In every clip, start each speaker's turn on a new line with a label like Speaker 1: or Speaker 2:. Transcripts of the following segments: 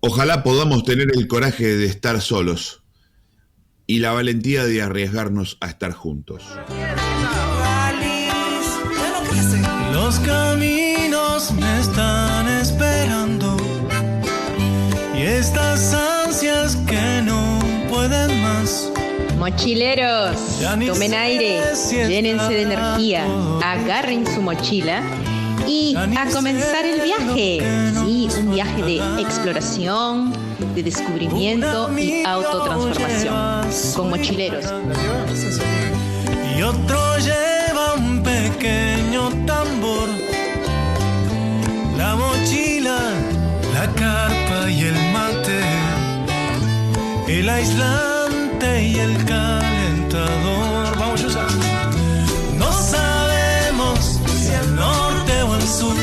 Speaker 1: Ojalá podamos tener el coraje de estar solos y la valentía de arriesgarnos a estar juntos.
Speaker 2: Los caminos me están esperando y estas ansias que no pueden más.
Speaker 3: Mochileros, tomen aire, llénense de energía, agarren su mochila y a comenzar el viaje. Sí, un viaje de exploración, de descubrimiento y autotransformación. Con Mochileros.
Speaker 2: Y otro lleva un pequeño tambor, la mochila, la carpa y el mate, el aislante y el calentador. Vamos, Yusa. No sabemos si al norte o al sur,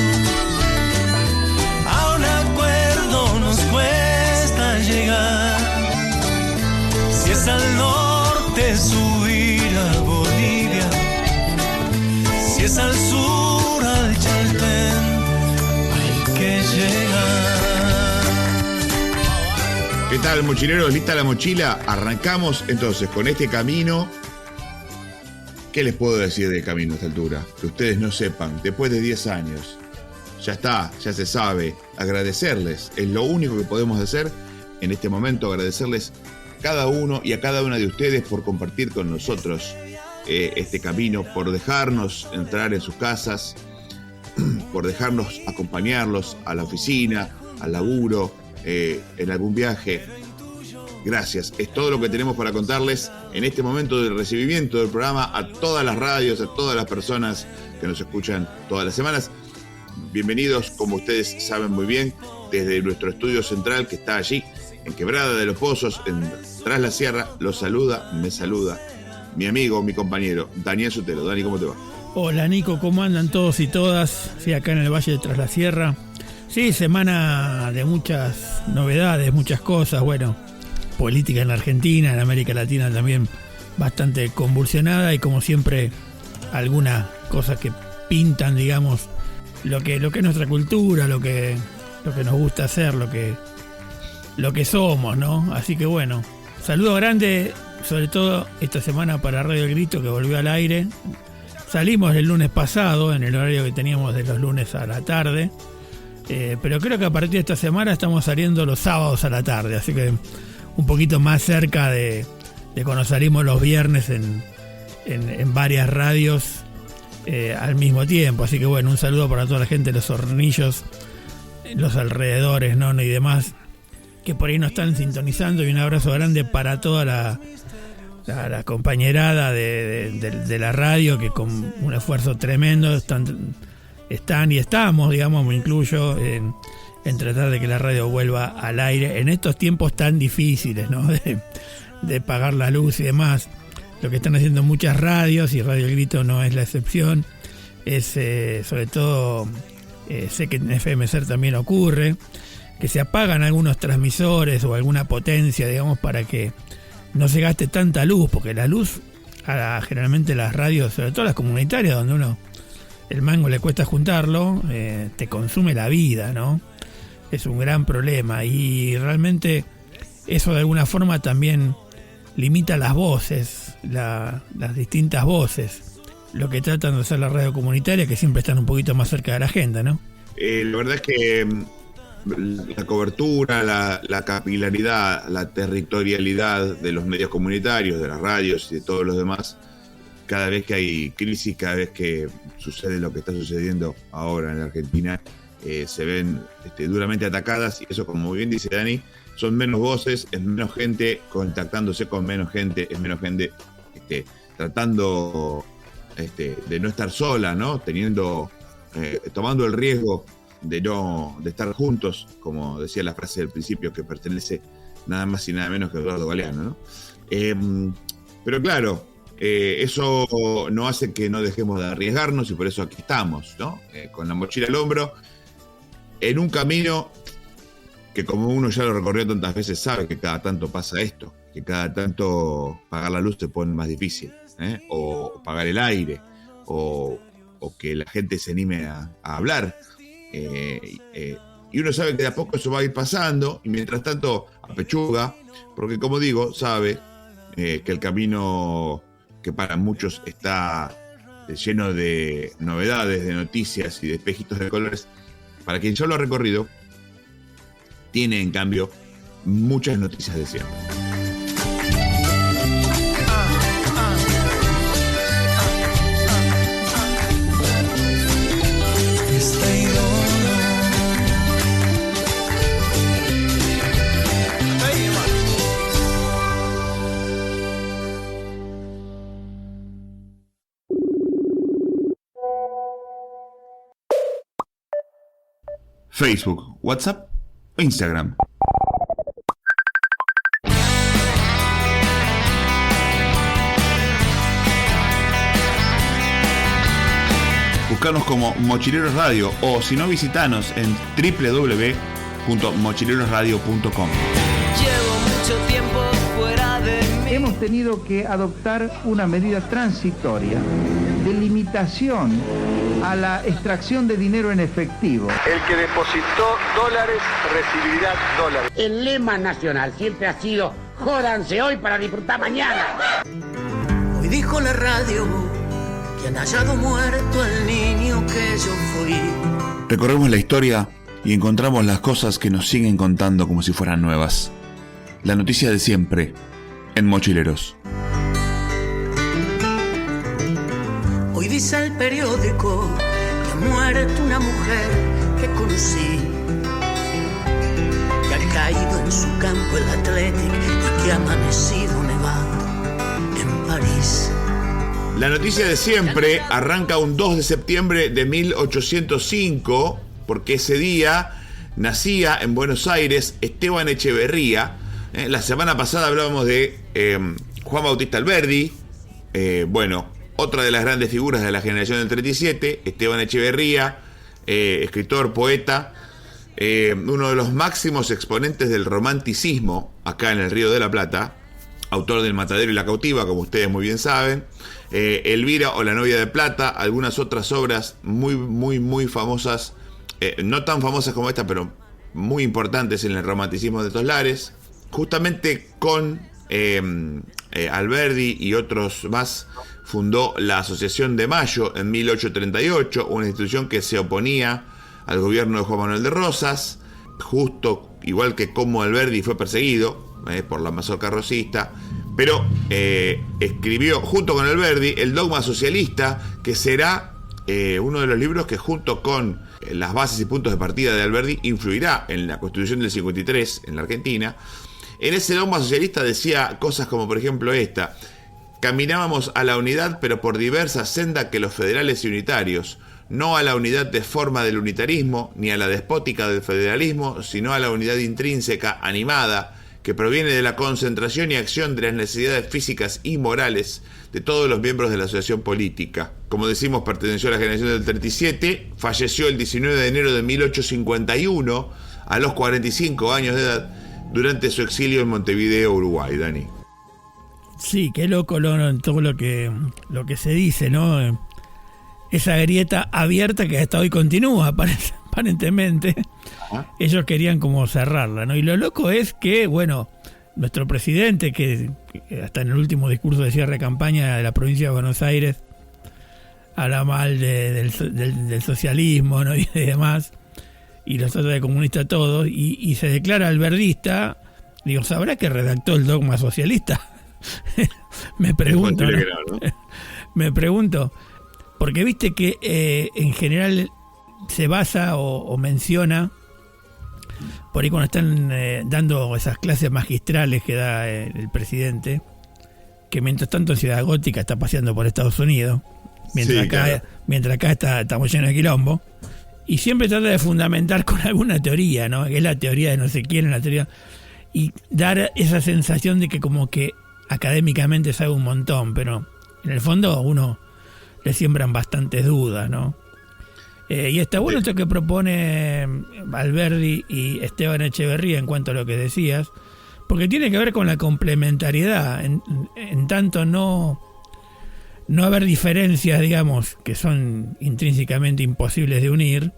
Speaker 2: a un acuerdo nos cuesta llegar. Si es al norte, subir a Bolivia. Si es al sur, al Chaltén, hay que llegar.
Speaker 1: ¿Qué tal, mochileros? ¿Lista la mochila? Arrancamos entonces con este camino. ¿Qué les puedo decir del camino a esta altura? Que ustedes no sepan, después de 10 años. Ya está, ya se sabe. Agradecerles, es lo único que podemos hacer en este momento, agradecerles cada uno y a cada una de ustedes por compartir con nosotros este camino, por dejarnos entrar en sus casas, por dejarnos acompañarlos a la oficina, al laburo, en algún viaje. Gracias, es todo lo que tenemos para contarles en este momento del recibimiento del programa a todas las radios, a todas las personas que nos escuchan todas las semanas. Bienvenidos, como ustedes saben muy bien, desde nuestro estudio central que está allí, en Quebrada de los Pozos, tras la sierra. Me saluda mi amigo, mi compañero, Daniel Sotelo. Dani, ¿cómo te va?
Speaker 4: Hola Nico, ¿cómo andan todos y todas? Sí, acá en el Valle de Tras la Sierra. Sí, semana de muchas novedades, muchas cosas, bueno, política en la Argentina, en América Latina también bastante convulsionada y como siempre algunas cosas que pintan, digamos, lo que es nuestra cultura, lo que nos gusta hacer, lo que somos, ¿no? Así que bueno, saludo grande, sobre todo esta semana para Radio El Grito, que volvió al aire. Salimos el lunes pasado, en el horario que teníamos de los lunes a la tarde, pero creo que a partir de esta semana estamos saliendo los sábados a la tarde, así que un poquito más cerca de cuando salimos los viernes en varias radios al mismo tiempo. Así que bueno, un saludo para toda la gente de Los Hornillos, los alrededores, ¿no? Y demás, que por ahí nos están sintonizando, y un abrazo grande para toda la compañerada de la radio, que con un esfuerzo tremendo están y estamos, digamos, me incluyo, en tratar de que la radio vuelva al aire en estos tiempos tan difíciles, ¿no? De pagar la luz y demás. Lo que están haciendo muchas radios, y Radio El Grito no es la excepción, es sobre todo, sé que en FM Ser también ocurre, que se apagan algunos transmisores o alguna potencia, digamos, para que no se gaste tanta luz, porque la luz, generalmente las radios, sobre todo las comunitarias, donde el mango le cuesta juntarlo, te consume la vida, ¿no? Es un gran problema, y realmente eso de alguna forma también limita las voces, las distintas voces, lo que tratan de hacer la radio comunitaria, que siempre están un poquito más cerca de la gente, ¿no?
Speaker 1: La verdad es que la cobertura, la capilaridad, la territorialidad de los medios comunitarios, de las radios y de todos los demás, cada vez que hay crisis, cada vez que sucede lo que está sucediendo ahora en la Argentina, se ven duramente atacadas, y eso, como bien dice Dani, son menos voces, es menos gente contactándose con menos gente, es menos gente tratando de no estar sola, ¿no? Tomando el riesgo de estar juntos, como decía la frase del principio, que pertenece nada más y nada menos que a Eduardo Galeano, ¿no? Pero claro, eso no hace que no dejemos de arriesgarnos, y por eso aquí estamos, ¿no? Con la mochila al hombro, en un camino que, como uno ya lo recorrió tantas veces, sabe que cada tanto pasa esto, que cada tanto pagar la luz se pone más difícil, o pagar el aire, o que la gente se anime a hablar. y uno sabe que de a poco eso va a ir pasando, y mientras tanto apechuga, porque como digo, sabe que el camino que para muchos está lleno de novedades, de noticias y de espejitos de colores, para quien ya lo ha recorrido, tiene en cambio muchas noticias de siempre. Facebook, WhatsApp o Instagram. Buscanos como Mochileros Radio o si no, visitanos en www.mochilerosradio.com.
Speaker 5: Llevo mucho tiempo fuera de mí.
Speaker 6: Hemos tenido que adoptar una medida transitoria de limitación a la extracción de dinero en efectivo.
Speaker 7: El que depositó dólares recibirá dólares.
Speaker 8: El lema nacional siempre ha sido: jódanse hoy para disfrutar mañana.
Speaker 5: Hoy dijo la radio que han hallado muerto al niño que yo fui.
Speaker 1: Recorremos la historia y encontramos las cosas que nos siguen contando como si fueran nuevas. La noticia de siempre en Mochileros.
Speaker 5: Hoy dice el periódico que ha muerto una mujer que conocí, que ha caído en su campo el Athletic y que ha amanecido nevado en París.
Speaker 1: La noticia de siempre arranca un 2 de septiembre de 1805, porque ese día nacía en Buenos Aires Esteban Echeverría. La semana pasada hablábamos de Juan Bautista Alberdi, otra de las grandes figuras de la generación del 37, Esteban Echeverría, escritor, poeta, uno de los máximos exponentes del romanticismo acá en el Río de la Plata, autor del Matadero y la Cautiva, como ustedes muy bien saben, Elvira o La novia de plata, algunas otras obras muy famosas, no tan famosas como esta, pero muy importantes en el romanticismo de estos lares. Justamente con Alberdi y otros más fundó la Asociación de Mayo en 1838, una institución que se oponía al gobierno de Juan Manuel de Rosas, justo igual que como Alberdi fue perseguido por la mazorca rosista, pero escribió junto con Alberdi el Dogma Socialista, que será uno de los libros que junto con las bases y puntos de partida de Alberdi influirá en la Constitución del 53 en la Argentina. En ese Dogma Socialista decía cosas como por ejemplo esta: caminábamos a la unidad pero por diversa senda que los federales y unitarios, no a la unidad de forma del unitarismo ni a la despótica del federalismo, sino a la unidad intrínseca, animada, que proviene de la concentración y acción de las necesidades físicas y morales de todos los miembros de la asociación política. Como decimos, perteneció a la generación del 37, falleció el 19 de enero de 1851 a los 45 años de edad durante su exilio en Montevideo, Uruguay. Dani.
Speaker 4: Sí, qué loco todo lo que se dice, ¿no? Esa grieta abierta que hasta hoy continúa, aparentemente. Ajá. Ellos querían como cerrarla, ¿no? Y lo loco es que, bueno, nuestro presidente, que hasta en el último discurso de cierre de campaña de la provincia de Buenos Aires, habla mal del socialismo, ¿no? Y demás, y los trata de comunista a todos, y se declara alberdista. Digo, ¿sabrá que redactó el Dogma Socialista? Me pregunto, ¿no? Me pregunto, porque viste que en general se basa o menciona, por ahí cuando están dando esas clases magistrales que da el presidente, que mientras tanto en Ciudad Gótica está paseando por Estados Unidos, mientras acá estamos llenos de quilombo, y siempre trata de fundamentar con alguna teoría, ¿no? Que es la teoría de no sé quién, la teoría, y dar esa sensación de que como que académicamente sabe un montón, pero en el fondo a uno le siembran bastantes dudas, ¿no? Y está bueno esto que propone Alberdi y Esteban Echeverría en cuanto a lo que decías, porque tiene que ver con la complementariedad, en tanto no haber diferencias, digamos, que son intrínsecamente imposibles de unir,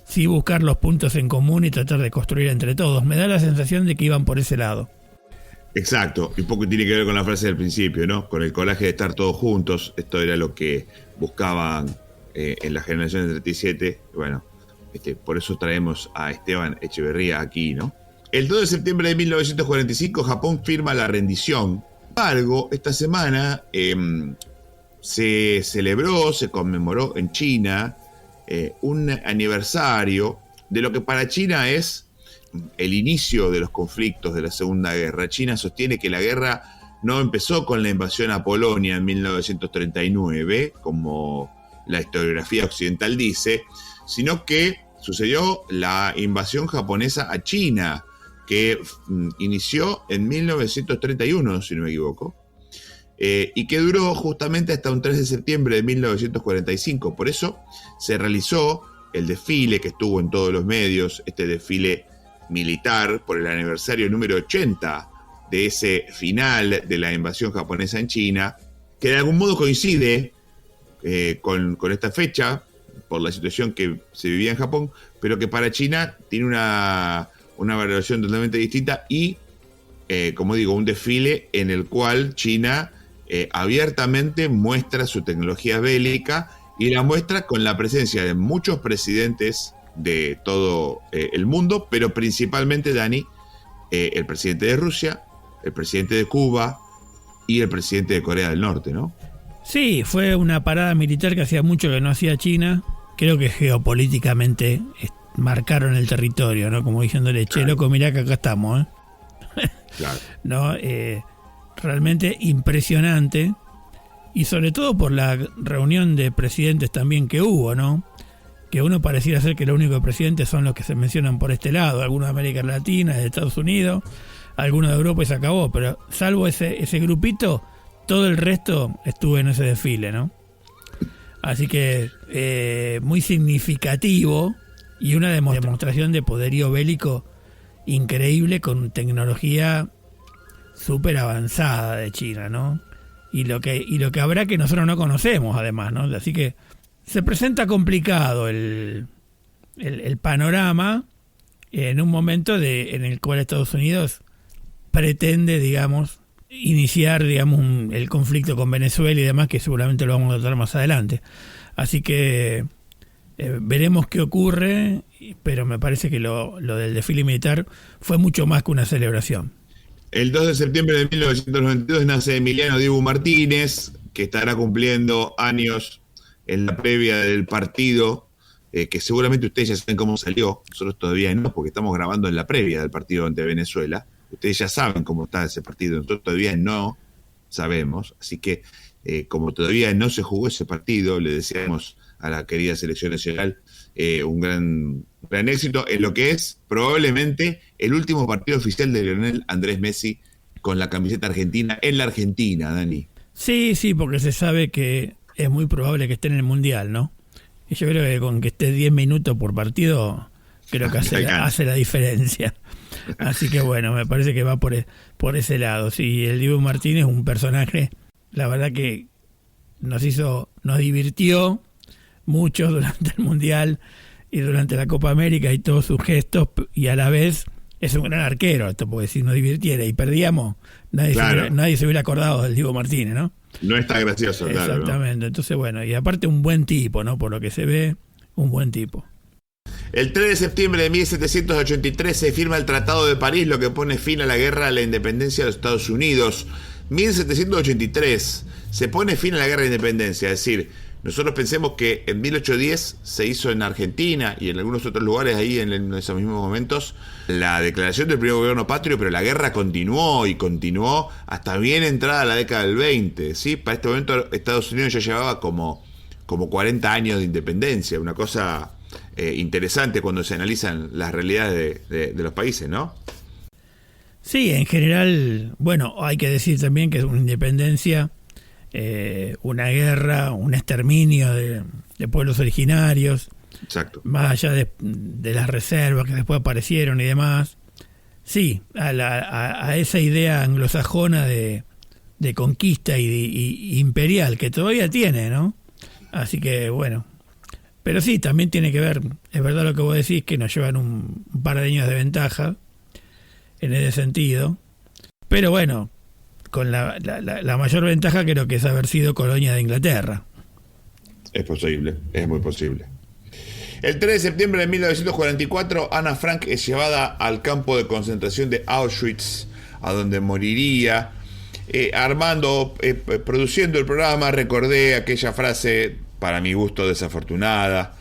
Speaker 4: sí buscar los puntos en común y tratar de construir entre todos. Me da la sensación de que iban por ese lado.
Speaker 1: Exacto, y un poco tiene que ver con la frase del principio, ¿no? Con el coraje de estar todos juntos. Esto era lo que buscaban en la generación del 37. Bueno, por eso traemos a Esteban Echeverría aquí, ¿no? El 2 de septiembre de 1945 Japón firma la rendición. Sin embargo, esta semana se celebró, se conmemoró en China un aniversario de lo que para China es el inicio de los conflictos de la Segunda Guerra. China sostiene que la guerra no empezó con la invasión a Polonia en 1939, como la historiografía occidental dice, sino que sucedió la invasión japonesa a China, que inició en 1931, si no me equivoco, y que duró justamente hasta un 3 de septiembre de 1945. Por eso se realizó el desfile que estuvo en todos los medios, este desfile militar por el aniversario número 80 de ese final de la invasión japonesa en China, que de algún modo coincide con esta fecha por la situación que se vivía en Japón, pero que para China tiene una valoración totalmente distinta y, como digo, un desfile en el cual China abiertamente muestra su tecnología bélica y la muestra con la presencia de muchos presidentes de todo el mundo, pero principalmente, Dani, el presidente de Rusia, el presidente de Cuba y el presidente de Corea del Norte, ¿no?
Speaker 4: Sí, fue una parada militar que hacía mucho que no hacía China. Creo que geopolíticamente marcaron el territorio, ¿no? Como diciéndole, che, loco, mirá que acá estamos,
Speaker 1: Claro.
Speaker 4: ¿no? Realmente impresionante. Y sobre todo por la reunión de presidentes también que hubo, ¿no? Que uno pareciera ser que los únicos presidentes son los que se mencionan por este lado, algunos de América Latina, de Estados Unidos, algunos de Europa y se acabó, pero salvo ese grupito, todo el resto estuvo en ese desfile, ¿no? Así que muy significativo y una demostración de poderío bélico increíble con tecnología súper avanzada de China, ¿no? Y lo que habrá que nosotros no conocemos, además, ¿no? Así que se presenta complicado el panorama en un momento en el cual Estados Unidos pretende, digamos, iniciar, digamos, el conflicto con Venezuela y demás, que seguramente lo vamos a tratar más adelante. Así que veremos qué ocurre, pero me parece que lo del desfile militar fue mucho más que una celebración.
Speaker 1: El 2 de septiembre de 1992 nace Emiliano Dibu Martínez, que estará cumpliendo años en la previa del partido, que seguramente ustedes ya saben cómo salió, nosotros todavía no, porque estamos grabando en la previa del partido ante Venezuela. Ustedes ya saben cómo está ese partido, nosotros todavía no sabemos, así que como todavía no se jugó ese partido, le deseamos a la querida selección nacional un gran éxito en lo que es probablemente el último partido oficial de Lionel Andrés Messi con la camiseta argentina en la Argentina, Dani.
Speaker 4: Sí, porque se sabe que es muy probable que esté en el Mundial, ¿no? Y yo creo que con que esté 10 minutos por partido, creo que hace la diferencia. Así que bueno, me parece que va por ese lado. Sí, el Dibu Martínez es un personaje, la verdad que nos divirtió mucho durante el Mundial y durante la Copa América y todos sus gestos, y a la vez es un gran arquero, esto, porque si nos divirtiera y perdíamos, nadie se hubiera acordado del Dibu Martínez, ¿no?
Speaker 1: No está gracioso, claro.
Speaker 4: Exactamente, ¿no? Entonces bueno, y aparte un buen tipo, ¿no? Por lo que se ve, un buen tipo.
Speaker 1: El 3 de septiembre de 1783 se firma el Tratado de París, lo que pone fin a la guerra a la independencia de los Estados Unidos. 1783 se pone fin a la guerra de independencia, es decir, nosotros pensemos que en 1810 se hizo en Argentina y en algunos otros lugares ahí en esos mismos momentos la declaración del primer gobierno patrio, pero la guerra continuó y continuó hasta bien entrada la década del 20, ¿sí? Para este momento Estados Unidos ya llevaba como 40 años de independencia, una cosa interesante cuando se analizan las realidades de los países, ¿no?
Speaker 4: Sí, en general, bueno, hay que decir también que es una independencia, una guerra, un exterminio de pueblos originarios.
Speaker 1: Exacto.
Speaker 4: Más allá de las reservas que después aparecieron y demás. Sí, a esa idea anglosajona de conquista y imperial que todavía tiene, ¿no? Así que bueno, Pero sí, también tiene que ver, es verdad lo que vos decís, que nos llevan un par de años de ventaja en ese sentido. Pero bueno, con la mayor ventaja creo que es haber sido colonia de Inglaterra.
Speaker 1: Es posible, es muy posible. El 3 de septiembre de 1944, Ana Frank es llevada al campo de concentración de Auschwitz, a donde moriría. Produciendo el programa, recordé aquella frase, para mi gusto desafortunada,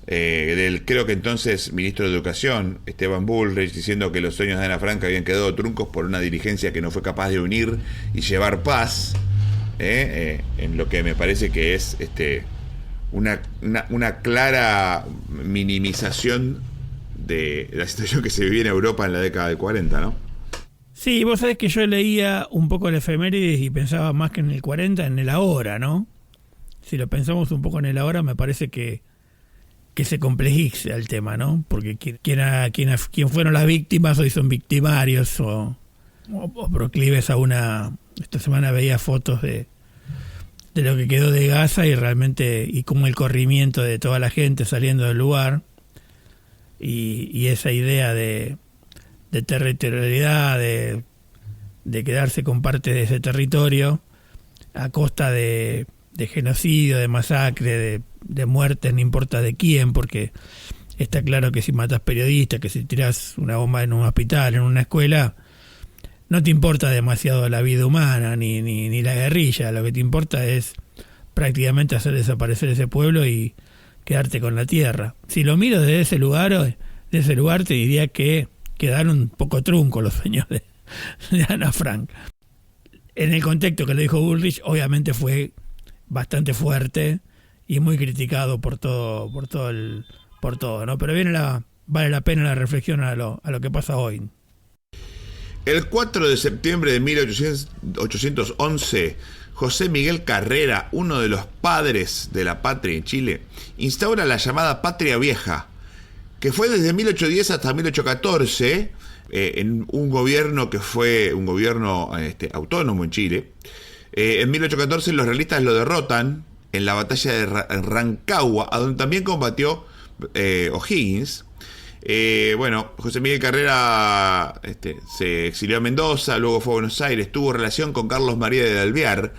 Speaker 1: del creo que entonces ministro de Educación, Esteban Bullrich, diciendo que los sueños de Ana Frank habían quedado truncos por una dirigencia que no fue capaz de unir y llevar paz, en lo que me parece que es una clara minimización de la situación que se vivía en Europa en la década del 40, ¿no?
Speaker 4: Sí, vos sabés que yo leía un poco el efemérides y pensaba más que en el 40, en el ahora, ¿no? Si lo pensamos un poco en el ahora, me parece que se complejiza el tema, ¿no? Porque quien fueron las víctimas hoy son victimarios o proclives a una... Esta semana veía fotos de lo que quedó de Gaza y realmente, y como el corrimiento de toda la gente saliendo del lugar y esa idea de territorialidad, de quedarse con parte de ese territorio a costa de genocidio, de masacre, de muertes, no importa de quién, porque está claro que si matas periodistas, que si tiras una bomba en un hospital, en una escuela, no te importa demasiado la vida humana ni la guerrilla. Lo que te importa es prácticamente hacer desaparecer ese pueblo y quedarte con la tierra. Si lo miro desde ese lugar te diría que quedaron un poco truncos los sueños de Ana Frank. En el contexto que lo dijo Bullrich, obviamente fue bastante fuerte y muy criticado por todo, ¿no? Pero vale la pena la reflexión a lo que pasa hoy.
Speaker 1: El 4 de septiembre de 1811, José Miguel Carrera, uno de los padres de la patria en Chile, instaura la llamada Patria Vieja, que fue desde 1810 hasta 1814, en un gobierno que fue un gobierno autónomo en Chile. En 1814 los realistas lo derrotan en la batalla de Rancagua, a donde también combatió O'Higgins. José Miguel Carrera se exilió a Mendoza, luego fue a Buenos Aires, tuvo relación con Carlos María de Alvear.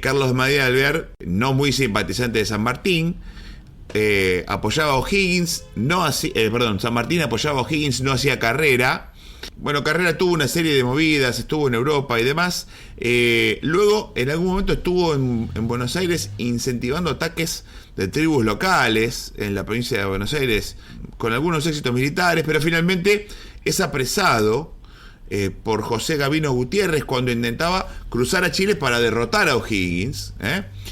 Speaker 1: Carlos María de Alvear, no muy simpatizante de San Martín, apoyaba a O'Higgins, San Martín apoyaba a O'Higgins, no hacía Carrera. Bueno, Carrera tuvo una serie de movidas, estuvo en Europa y demás. Luego, en algún momento estuvo en Buenos Aires incentivando ataques de tribus locales en la provincia de Buenos Aires, con algunos éxitos militares, pero finalmente es apresado por José Gabino Gutiérrez cuando intentaba cruzar a Chile para derrotar a O'Higgins,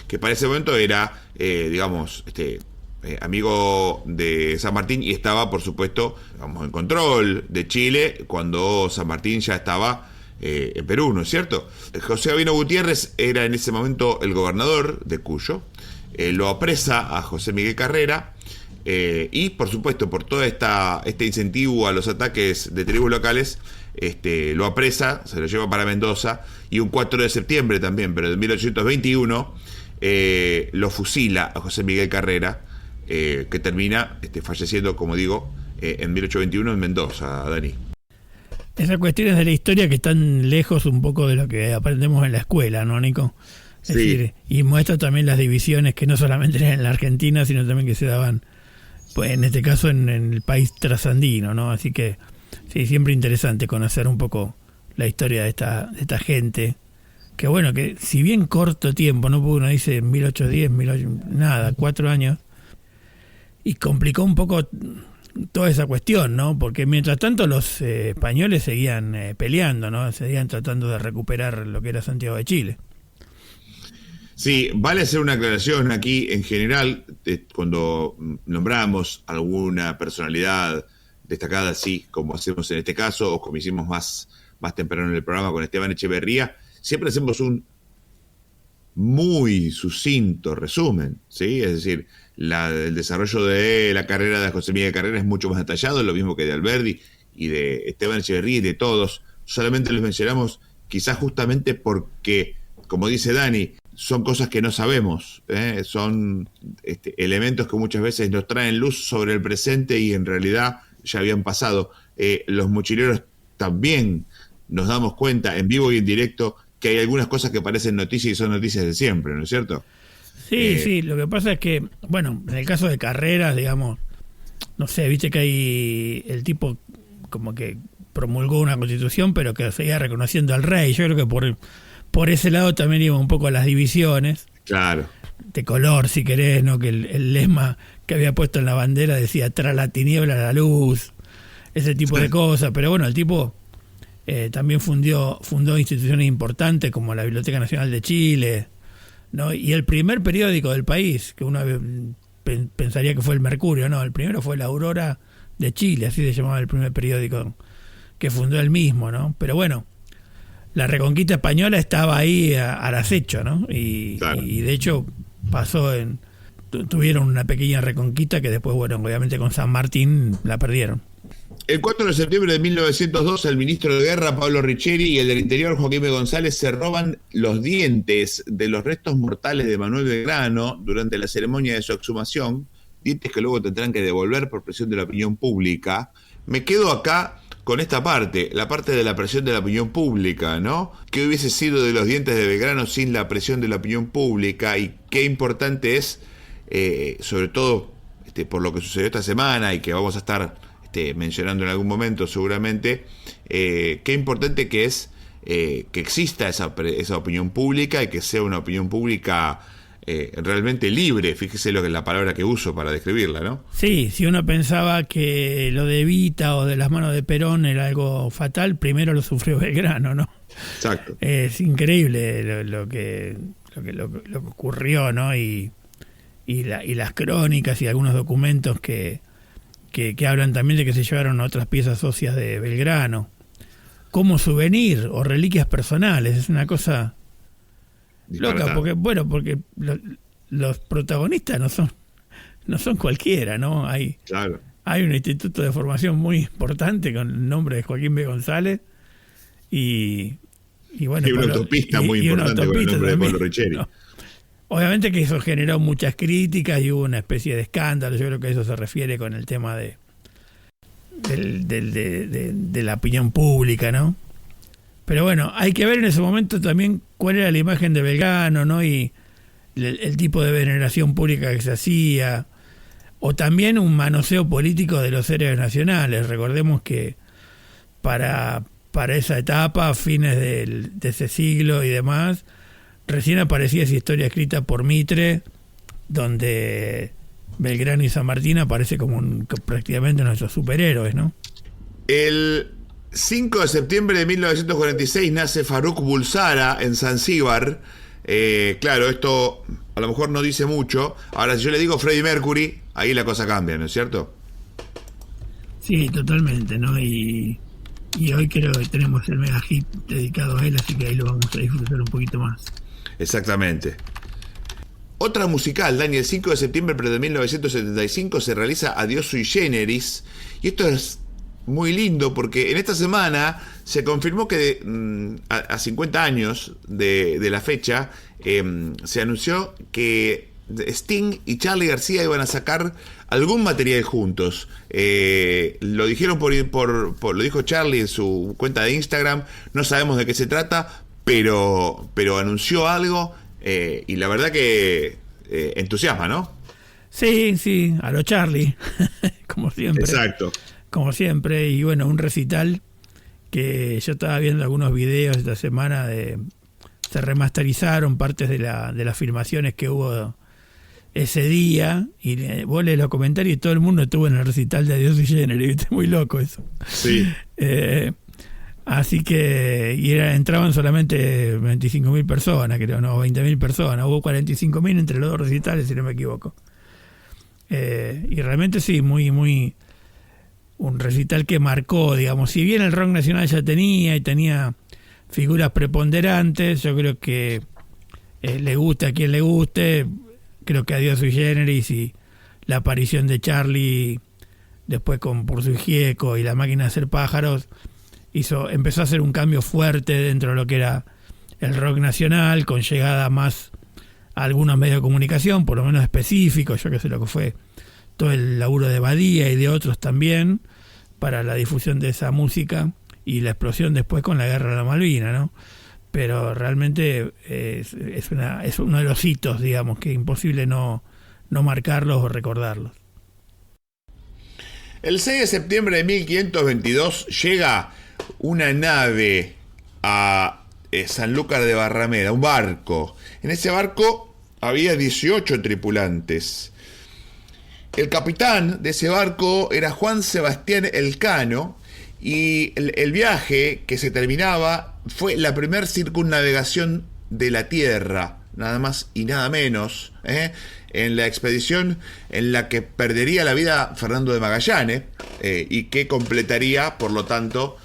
Speaker 1: que para ese momento era, amigo de San Martín y estaba, por supuesto, en control de Chile cuando San Martín ya estaba en Perú, ¿no es cierto? José Gabino Gutiérrez era en ese momento el gobernador de Cuyo, lo apresa a José Miguel Carrera y, por supuesto, por todo este incentivo a los ataques de tribus locales, lo apresa, se lo lleva para Mendoza y un 4 de septiembre también, pero de 1821, lo fusila a José Miguel Carrera, que termina falleciendo, como digo, en 1821 en Mendoza, Dani.
Speaker 4: Esas cuestiones de la historia que están lejos un poco de lo que aprendemos en la escuela, ¿no, Nico? Es decir, y muestra también las divisiones que no solamente eran en la Argentina, sino también que se daban, pues en este caso, en el país trasandino, ¿no? Así que, sí, siempre interesante conocer un poco la historia de esta gente. Que bueno, que si bien corto tiempo, ¿no? Porque uno dice 1810, 4 años, y complicó un poco toda esa cuestión, ¿no? Porque mientras tanto los españoles seguían peleando, ¿no? Seguían tratando de recuperar lo que era Santiago de Chile.
Speaker 1: Sí, vale hacer una aclaración aquí en general, cuando nombramos alguna personalidad destacada, así como hacemos en este caso, o como hicimos más temprano en el programa con Esteban Echeverría, siempre hacemos un muy sucinto resumen, ¿sí? Es decir, el desarrollo de la carrera de José Miguel Carrera es mucho más detallado, lo mismo que de Alberdi y de Esteban Echeverría y de todos. Solamente los mencionamos quizás justamente porque, como dice Dani, son cosas que no sabemos, son elementos que muchas veces nos traen luz sobre el presente y en realidad ya habían pasado. Los mochileros también nos damos cuenta en vivo y en directo que hay algunas cosas que parecen noticias y son noticias de siempre, ¿no es cierto?
Speaker 4: Sí, lo que pasa es que, bueno, en el caso de Carreras, digamos, no sé, viste que hay el tipo como que promulgó una constitución, pero que seguía reconociendo al rey. Yo creo que por ese lado también iba un poco las divisiones.
Speaker 1: Claro.
Speaker 4: De color, si querés, ¿no? Que el lema que había puesto en la bandera decía tras la tiniebla la luz, ese tipo de cosas. Pero bueno, el tipo también fundó instituciones importantes como la Biblioteca Nacional de Chile, ¿no? Y el primer periódico del país, que uno pensaría que fue el Mercurio, no, el primero fue la Aurora de Chile, así se llamaba el primer periódico que fundó él mismo, ¿no? Pero bueno, la reconquista española estaba ahí al acecho, ¿no? Y de hecho tuvieron una pequeña reconquista que después, bueno, obviamente con San Martín la perdieron.
Speaker 1: El 4 de septiembre de 1902, el ministro de Guerra, Pablo Richeri, y el del Interior, Joaquín B. González, se roban los dientes de los restos mortales de Manuel Belgrano durante la ceremonia de su exhumación, dientes que luego tendrán que devolver por presión de la opinión pública. Me quedo acá con esta parte, la parte de la presión de la opinión pública, ¿no? ¿Qué hubiese sido de los dientes de Belgrano sin la presión de la opinión pública? Y qué importante es, sobre todo por lo que sucedió esta semana y que vamos a estar mencionando en algún momento seguramente, qué importante que es que exista esa opinión pública y que sea una opinión pública realmente libre. Fíjese lo que es la palabra que uso para describirla, ¿no? Sí,
Speaker 4: si uno pensaba que lo de Evita o de las manos de Perón era algo fatal, primero lo sufrió Belgrano, ¿no?
Speaker 1: Exacto.
Speaker 4: Es increíble lo que ocurrió, ¿no? Y las crónicas y algunos documentos que hablan también de que se llevaron otras piezas óseas de Belgrano como souvenir o reliquias personales. Es una cosa loca, porque los protagonistas no son cualquiera, ¿no? Hay un instituto de formación muy importante con el nombre de Joaquín B. González y bueno,
Speaker 1: y una autopista muy importante con el nombre de Pablo Richeri, ¿no?
Speaker 4: Obviamente que eso generó muchas críticas y hubo una especie de escándalo. Yo creo que eso se refiere con el tema de la opinión pública, ¿no? Pero bueno, hay que ver en ese momento también cuál era la imagen de Belgrano, ¿no? Y el tipo de veneración pública que se hacía, o también un manoseo político de los héroes nacionales. Recordemos que para esa etapa, a fines de ese siglo y demás, recién aparecía esa historia escrita por Mitre, donde Belgrano y San Martín aparece como prácticamente nuestros superhéroes, ¿no?
Speaker 1: El 5 de septiembre de 1946 nace Faruk Bulsara en Zanzíbar. Claro, esto a lo mejor no dice mucho. Ahora, si yo le digo Freddie Mercury, ahí la cosa cambia, ¿no es cierto?
Speaker 4: Sí, totalmente, ¿no? Y hoy creo que tenemos el mega hit dedicado a él, así que ahí lo vamos a disfrutar un poquito más.
Speaker 1: Exactamente. Otra musical, Dani, el 5 de septiembre de 1975 se realiza Adiós sui generis, y esto es muy lindo porque en esta semana se confirmó que a 50 años de la fecha se anunció que Sting y Charly García iban a sacar algún material juntos. Lo dijeron lo dijo Charly en su cuenta de Instagram. No sabemos de qué se trata, pero anunció algo, y la verdad que entusiasma, ¿no?
Speaker 4: Sí, a lo Charly, como siempre.
Speaker 1: Exacto.
Speaker 4: Como siempre, y bueno, un recital que yo estaba viendo algunos videos esta semana se remasterizaron partes de las filmaciones que hubo ese día, y vos lees los comentarios y todo el mundo estuvo en el recital de Adiós sui generis, ¿viste? Muy loco eso.
Speaker 1: Sí.
Speaker 4: Así que entraban solamente 25.000 personas, creo, no, 20.000 personas. Hubo 45.000 entre los dos recitales, si no me equivoco. Y realmente sí, muy un recital que marcó, digamos, si bien el rock nacional ya tenía figuras preponderantes, yo creo que le guste a quien le guste. Creo que Adiós sui generis y la aparición de Charly después con Por su Gieco y La máquina de hacer pájaros empezó a hacer un cambio fuerte dentro de lo que era el rock nacional, con llegada más algunos medios de comunicación, por lo menos específicos, yo que sé lo que fue todo el laburo de Badía y de otros también, para la difusión de esa música y la explosión después con la Guerra de la Malvinas, ¿no? Pero realmente es uno de los hitos, digamos, que es imposible no marcarlos o recordarlos.
Speaker 1: El 6 de septiembre de 1522 llega una nave a Sanlúcar de Barrameda, un barco. En ese barco había 18 tripulantes. El capitán de ese barco era Juan Sebastián Elcano, y el viaje que se terminaba fue la primera circunnavegación de la Tierra, nada más y nada menos, en la expedición en la que perdería la vida Fernando de Magallanes, y que completaría, por lo tanto,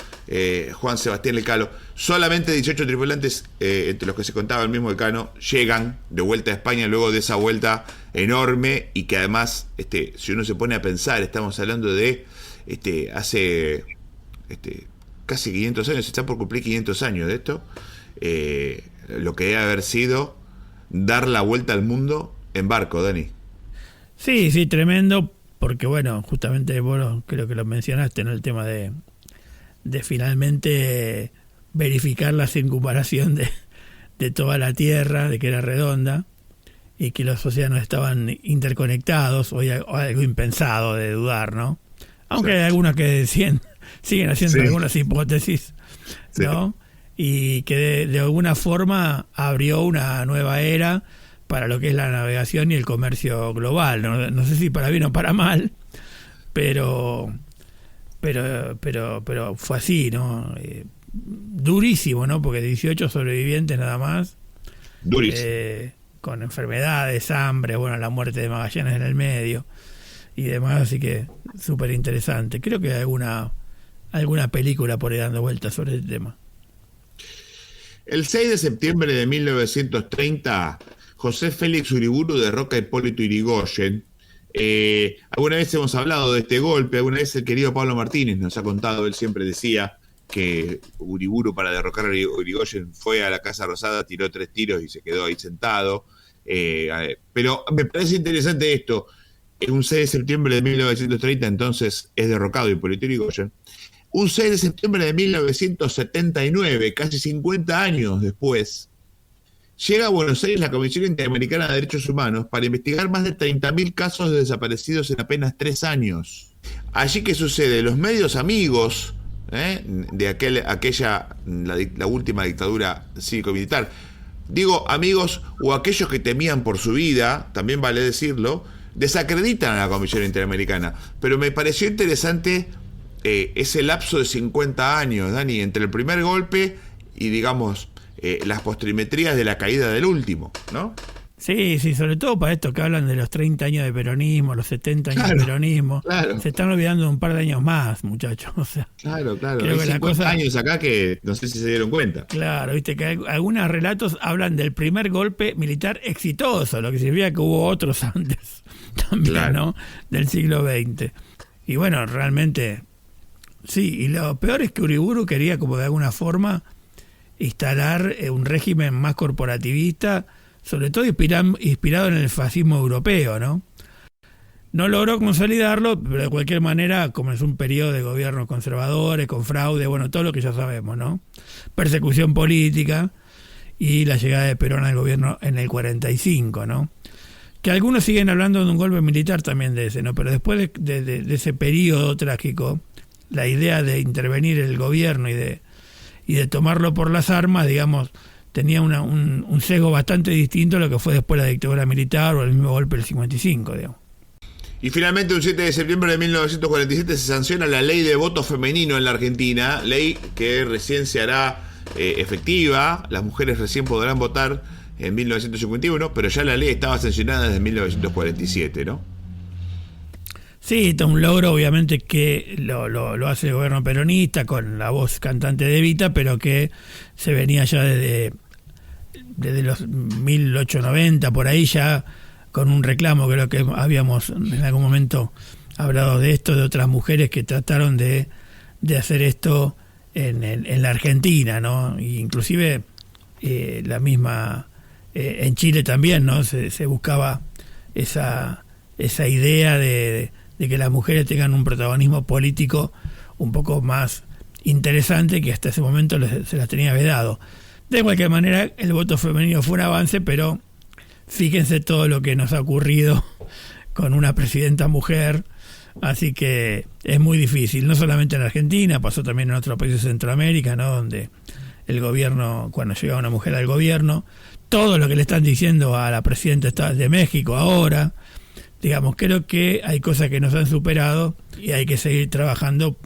Speaker 1: Juan Sebastián Elcano. Solamente 18 tripulantes, entre los que se contaba el mismo Elcano, llegan de vuelta a España luego de esa vuelta enorme, y que además, si uno se pone a pensar, estamos hablando de hace casi 500 años, se está por cumplir 500 años de esto, lo que debe haber sido dar la vuelta al mundo en barco, Dani.
Speaker 4: Sí, tremendo, porque bueno, justamente vos creo que lo mencionaste, ¿no? El tema de finalmente verificar la circunvalación de toda la Tierra, de que era redonda y que los océanos estaban interconectados, o algo impensado de dudar, ¿no? Aunque sí, hay algunos que siguen haciendo algunas hipótesis, ¿no? Y que de alguna forma abrió una nueva era para lo que es la navegación y el comercio global, no sé si para bien o para mal, pero fue así, ¿no? Durísimo, ¿no? Porque 18 sobrevivientes nada más, con enfermedades, hambre, bueno, la muerte de Magallanes en el medio y demás, así que súper interesante. Creo que hay alguna película por ahí dando vueltas sobre el tema.
Speaker 1: El 6 de septiembre de 1930, José Félix Uriburu derroca a Hipólito Yrigoyen. Alguna vez hemos hablado de este golpe, alguna vez el querido Pablo Martínez nos ha contado, él siempre decía que Uriburu, para derrocar a Yrigoyen, fue a la Casa Rosada, tiró 3 tiros y se quedó ahí sentado. Pero me parece interesante esto. Un 6 de septiembre de 1930 entonces es derrocado Hipólito Yrigoyen. Un 6 de septiembre de 1979, casi 50 años después, llega a Buenos Aires la Comisión Interamericana de Derechos Humanos para investigar más de 30.000 casos de desaparecidos en apenas 3 años. Allí, ¿qué sucede? Los medios amigos de la última dictadura cívico-militar, digo amigos o aquellos que temían por su vida, también vale decirlo, desacreditan a la Comisión Interamericana. Pero me pareció interesante ese lapso de 50 años, Dani, entre el primer golpe y, digamos, las postrimerías de la caída del último, ¿no?
Speaker 4: Sí, sobre todo para esto que hablan de los 30 años de peronismo, los 70 años de peronismo. Claro. Se están olvidando de un par de años más, muchachos. O sea,
Speaker 1: claro.
Speaker 4: Creo
Speaker 1: Hay 50 años acá que no sé si se dieron cuenta.
Speaker 4: Claro, viste que algunos relatos hablan del primer golpe militar exitoso, lo que significa que hubo otros antes también, claro, ¿no? Del siglo XX. Y bueno, realmente, sí, y lo peor es que Uriburu quería, como de alguna forma, instalar un régimen más corporativista, sobre todo inspirado en el fascismo europeo, ¿no? No logró consolidarlo, pero de cualquier manera comenzó un periodo de gobiernos conservadores, con fraude, bueno, todo lo que ya sabemos, ¿no? Persecución política y la llegada de Perón al gobierno en el 45, ¿no? Que algunos siguen hablando de un golpe militar también de ese, ¿no? Pero después de ese periodo trágico, la idea de intervenir el gobierno y de tomarlo por las armas, digamos, tenía un sesgo bastante distinto a lo que fue después la dictadura militar o el mismo golpe del 55, digamos.
Speaker 1: Y finalmente, un 7 de septiembre de 1947 se sanciona la ley de voto femenino en la Argentina, ley que recién se hará efectiva. Las mujeres recién podrán votar en 1951, pero ya la ley estaba sancionada desde 1947, ¿no?
Speaker 4: Sí, esto es un logro, obviamente, que lo hace el gobierno peronista con la voz cantante de Evita, pero que se venía ya desde los 1890, por ahí ya con un reclamo. Creo que habíamos en algún momento hablado de esto, de otras mujeres que trataron de hacer esto en la Argentina, ¿no? E inclusive la misma en Chile también, ¿no? Se buscaba esa idea de que las mujeres tengan un protagonismo político un poco más interesante, que hasta ese momento se las tenía vedado. De cualquier manera, el voto femenino fue un avance, pero fíjense todo lo que nos ha ocurrido con una presidenta mujer, así que es muy difícil, no solamente en Argentina, pasó también en otros países de Centroamérica, ¿no? Donde el gobierno, cuando llega una mujer al gobierno, todo lo que le están diciendo a la presidenta de México ahora, digamos, creo que hay cosas que nos han superado y hay que seguir trabajando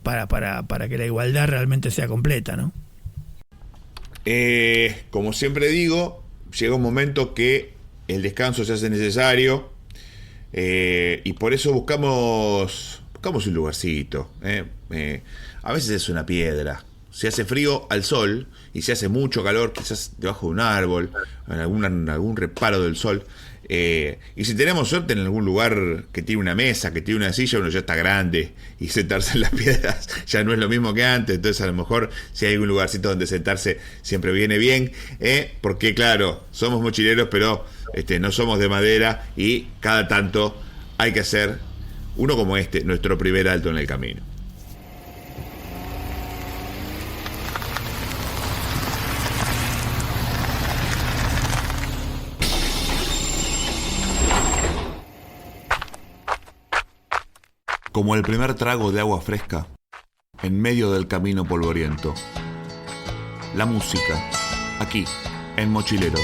Speaker 4: para que la igualdad realmente sea completa, ¿no?
Speaker 1: Como siempre digo, llega un momento que el descanso se hace necesario, y por eso buscamos un lugarcito. A veces es una piedra. Si hace frío, al sol, y si hace mucho calor, quizás debajo de un árbol, en algún reparo del sol. Y si tenemos suerte en algún lugar que tiene una mesa, que tiene una silla, uno ya está grande y sentarse en las piedras ya no es lo mismo que antes. Entonces a lo mejor si hay un lugarcito donde sentarse siempre viene bien, porque claro, somos mochileros, pero no somos de madera, y cada tanto hay que hacer uno como nuestro primer alto en el camino. Como el primer trago de agua fresca en medio del camino polvoriento. La música, aquí, en Mochileros.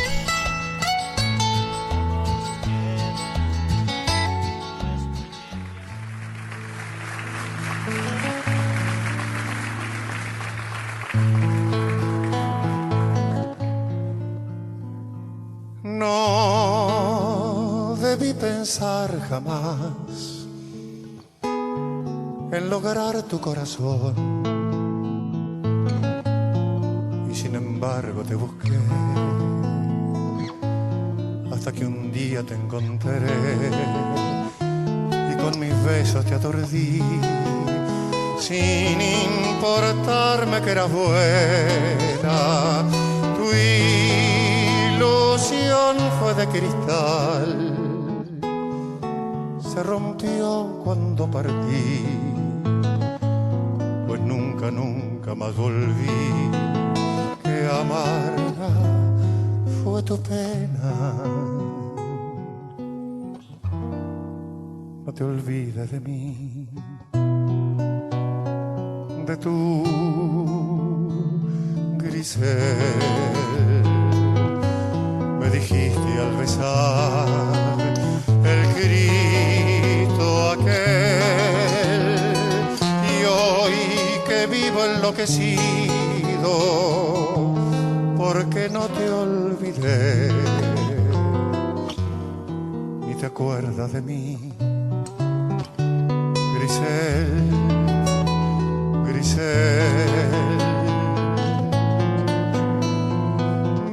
Speaker 2: No debí pensar jamás en lograr tu corazón, y sin embargo te busqué hasta que un día te encontré y con mis besos te aturdí, sin importarme que eras buena. Tu ilusión fue de cristal, se rompió cuando partí, pues nunca más volví. Qué amarga fue tu pena. No te olvides de mí, de tu Grisel. Me dijiste al besar el Cristo aquel, y hoy que vivo enloquecido porque no te olvidé, ni te acuerdas de mí. Grisel, Grisel,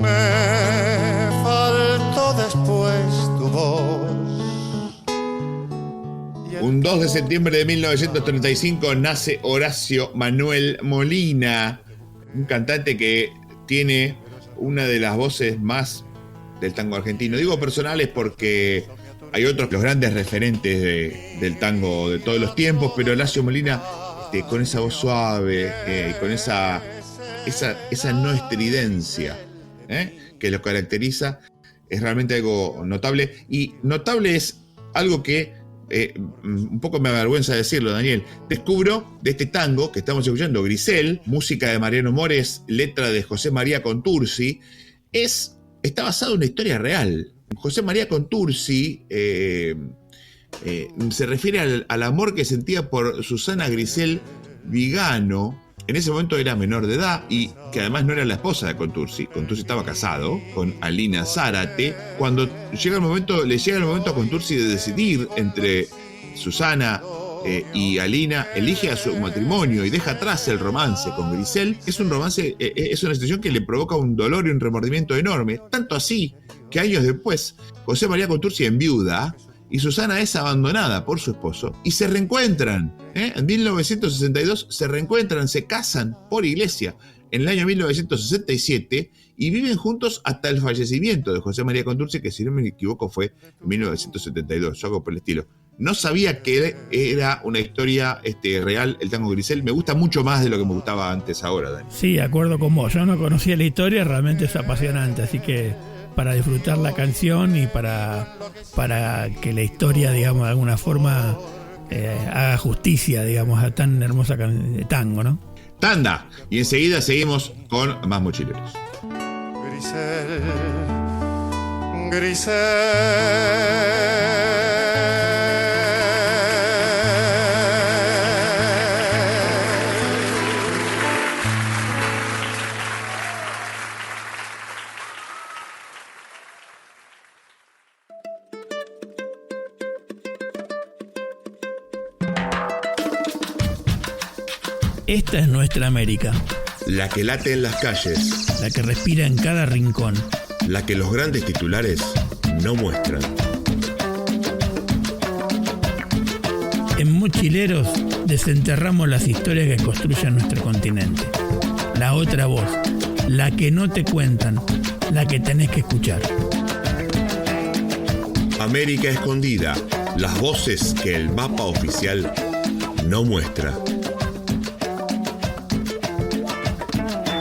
Speaker 2: me faltó después tu voz.
Speaker 1: Un 2 de septiembre de 1935 nace Horacio Manuel Molina, un cantante que tiene una de las voces más del tango argentino. Digo personales porque hay otros, los grandes referentes del tango de todos los tiempos, pero Horacio Molina, con esa voz suave, con esa no estridencia que lo caracteriza, es realmente algo notable. Y notable es algo que un poco me avergüenza decirlo, Daniel. Descubro de este tango que estamos escuchando, Grisel, música de Mariano Mores, letra de José María Contursi, está basado en una historia real. José María Contursi se refiere al amor que sentía por Susana Grisel Vigano. En ese momento era menor de edad y que además no era la esposa de Contursi. Contursi estaba casado con Alina Zárate. Cuando le llega el momento a Contursi de decidir entre Susana y Alina, elige a su matrimonio y deja atrás el romance con Grisel. Es un romance, es una situación que le provoca un dolor y un remordimiento enorme. Tanto así que años después, José María Contursi enviuda y Susana es abandonada por su esposo y se reencuentran En 1962 se reencuentran, se casan por iglesia en el año 1967 y viven juntos hasta el fallecimiento de José María Contursi, que si no me equivoco fue en 1972, algo por el estilo. No sabía que era una historia real el tango Grisel. Me gusta mucho más de lo que me gustaba antes ahora, Dani.
Speaker 4: Sí, de acuerdo con vos. Yo no conocía la historia, realmente es apasionante. Así que para disfrutar la canción y para que la historia, digamos, de alguna forma haga justicia, digamos, a tan hermosa tango, ¿no?
Speaker 1: Tanda. Y enseguida seguimos con más mochileros.
Speaker 2: Grisel, Grisel.
Speaker 4: Esta es nuestra América.
Speaker 1: La que late en las calles.
Speaker 4: La que respira en cada rincón.
Speaker 1: La que los grandes titulares no muestran.
Speaker 4: En Mochileros desenterramos las historias que construyen nuestro continente. La otra voz, la que no te cuentan, la que tenés que escuchar.
Speaker 1: América escondida, las voces que el mapa oficial no muestra.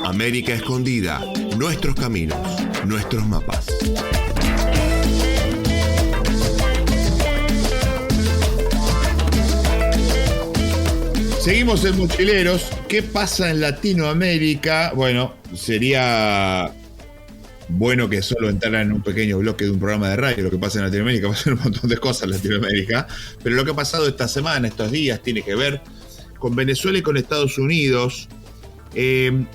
Speaker 1: América escondida, nuestros caminos, nuestros mapas. Seguimos en Mochileros. ¿Qué pasa en Latinoamérica? Bueno, sería bueno que solo entrara en un pequeño bloque de un programa de radio. Lo que pasa en Latinoamérica, pasa un montón de cosas en Latinoamérica. Pero lo que ha pasado esta semana, estos días, tiene que ver con Venezuela y con Estados Unidos.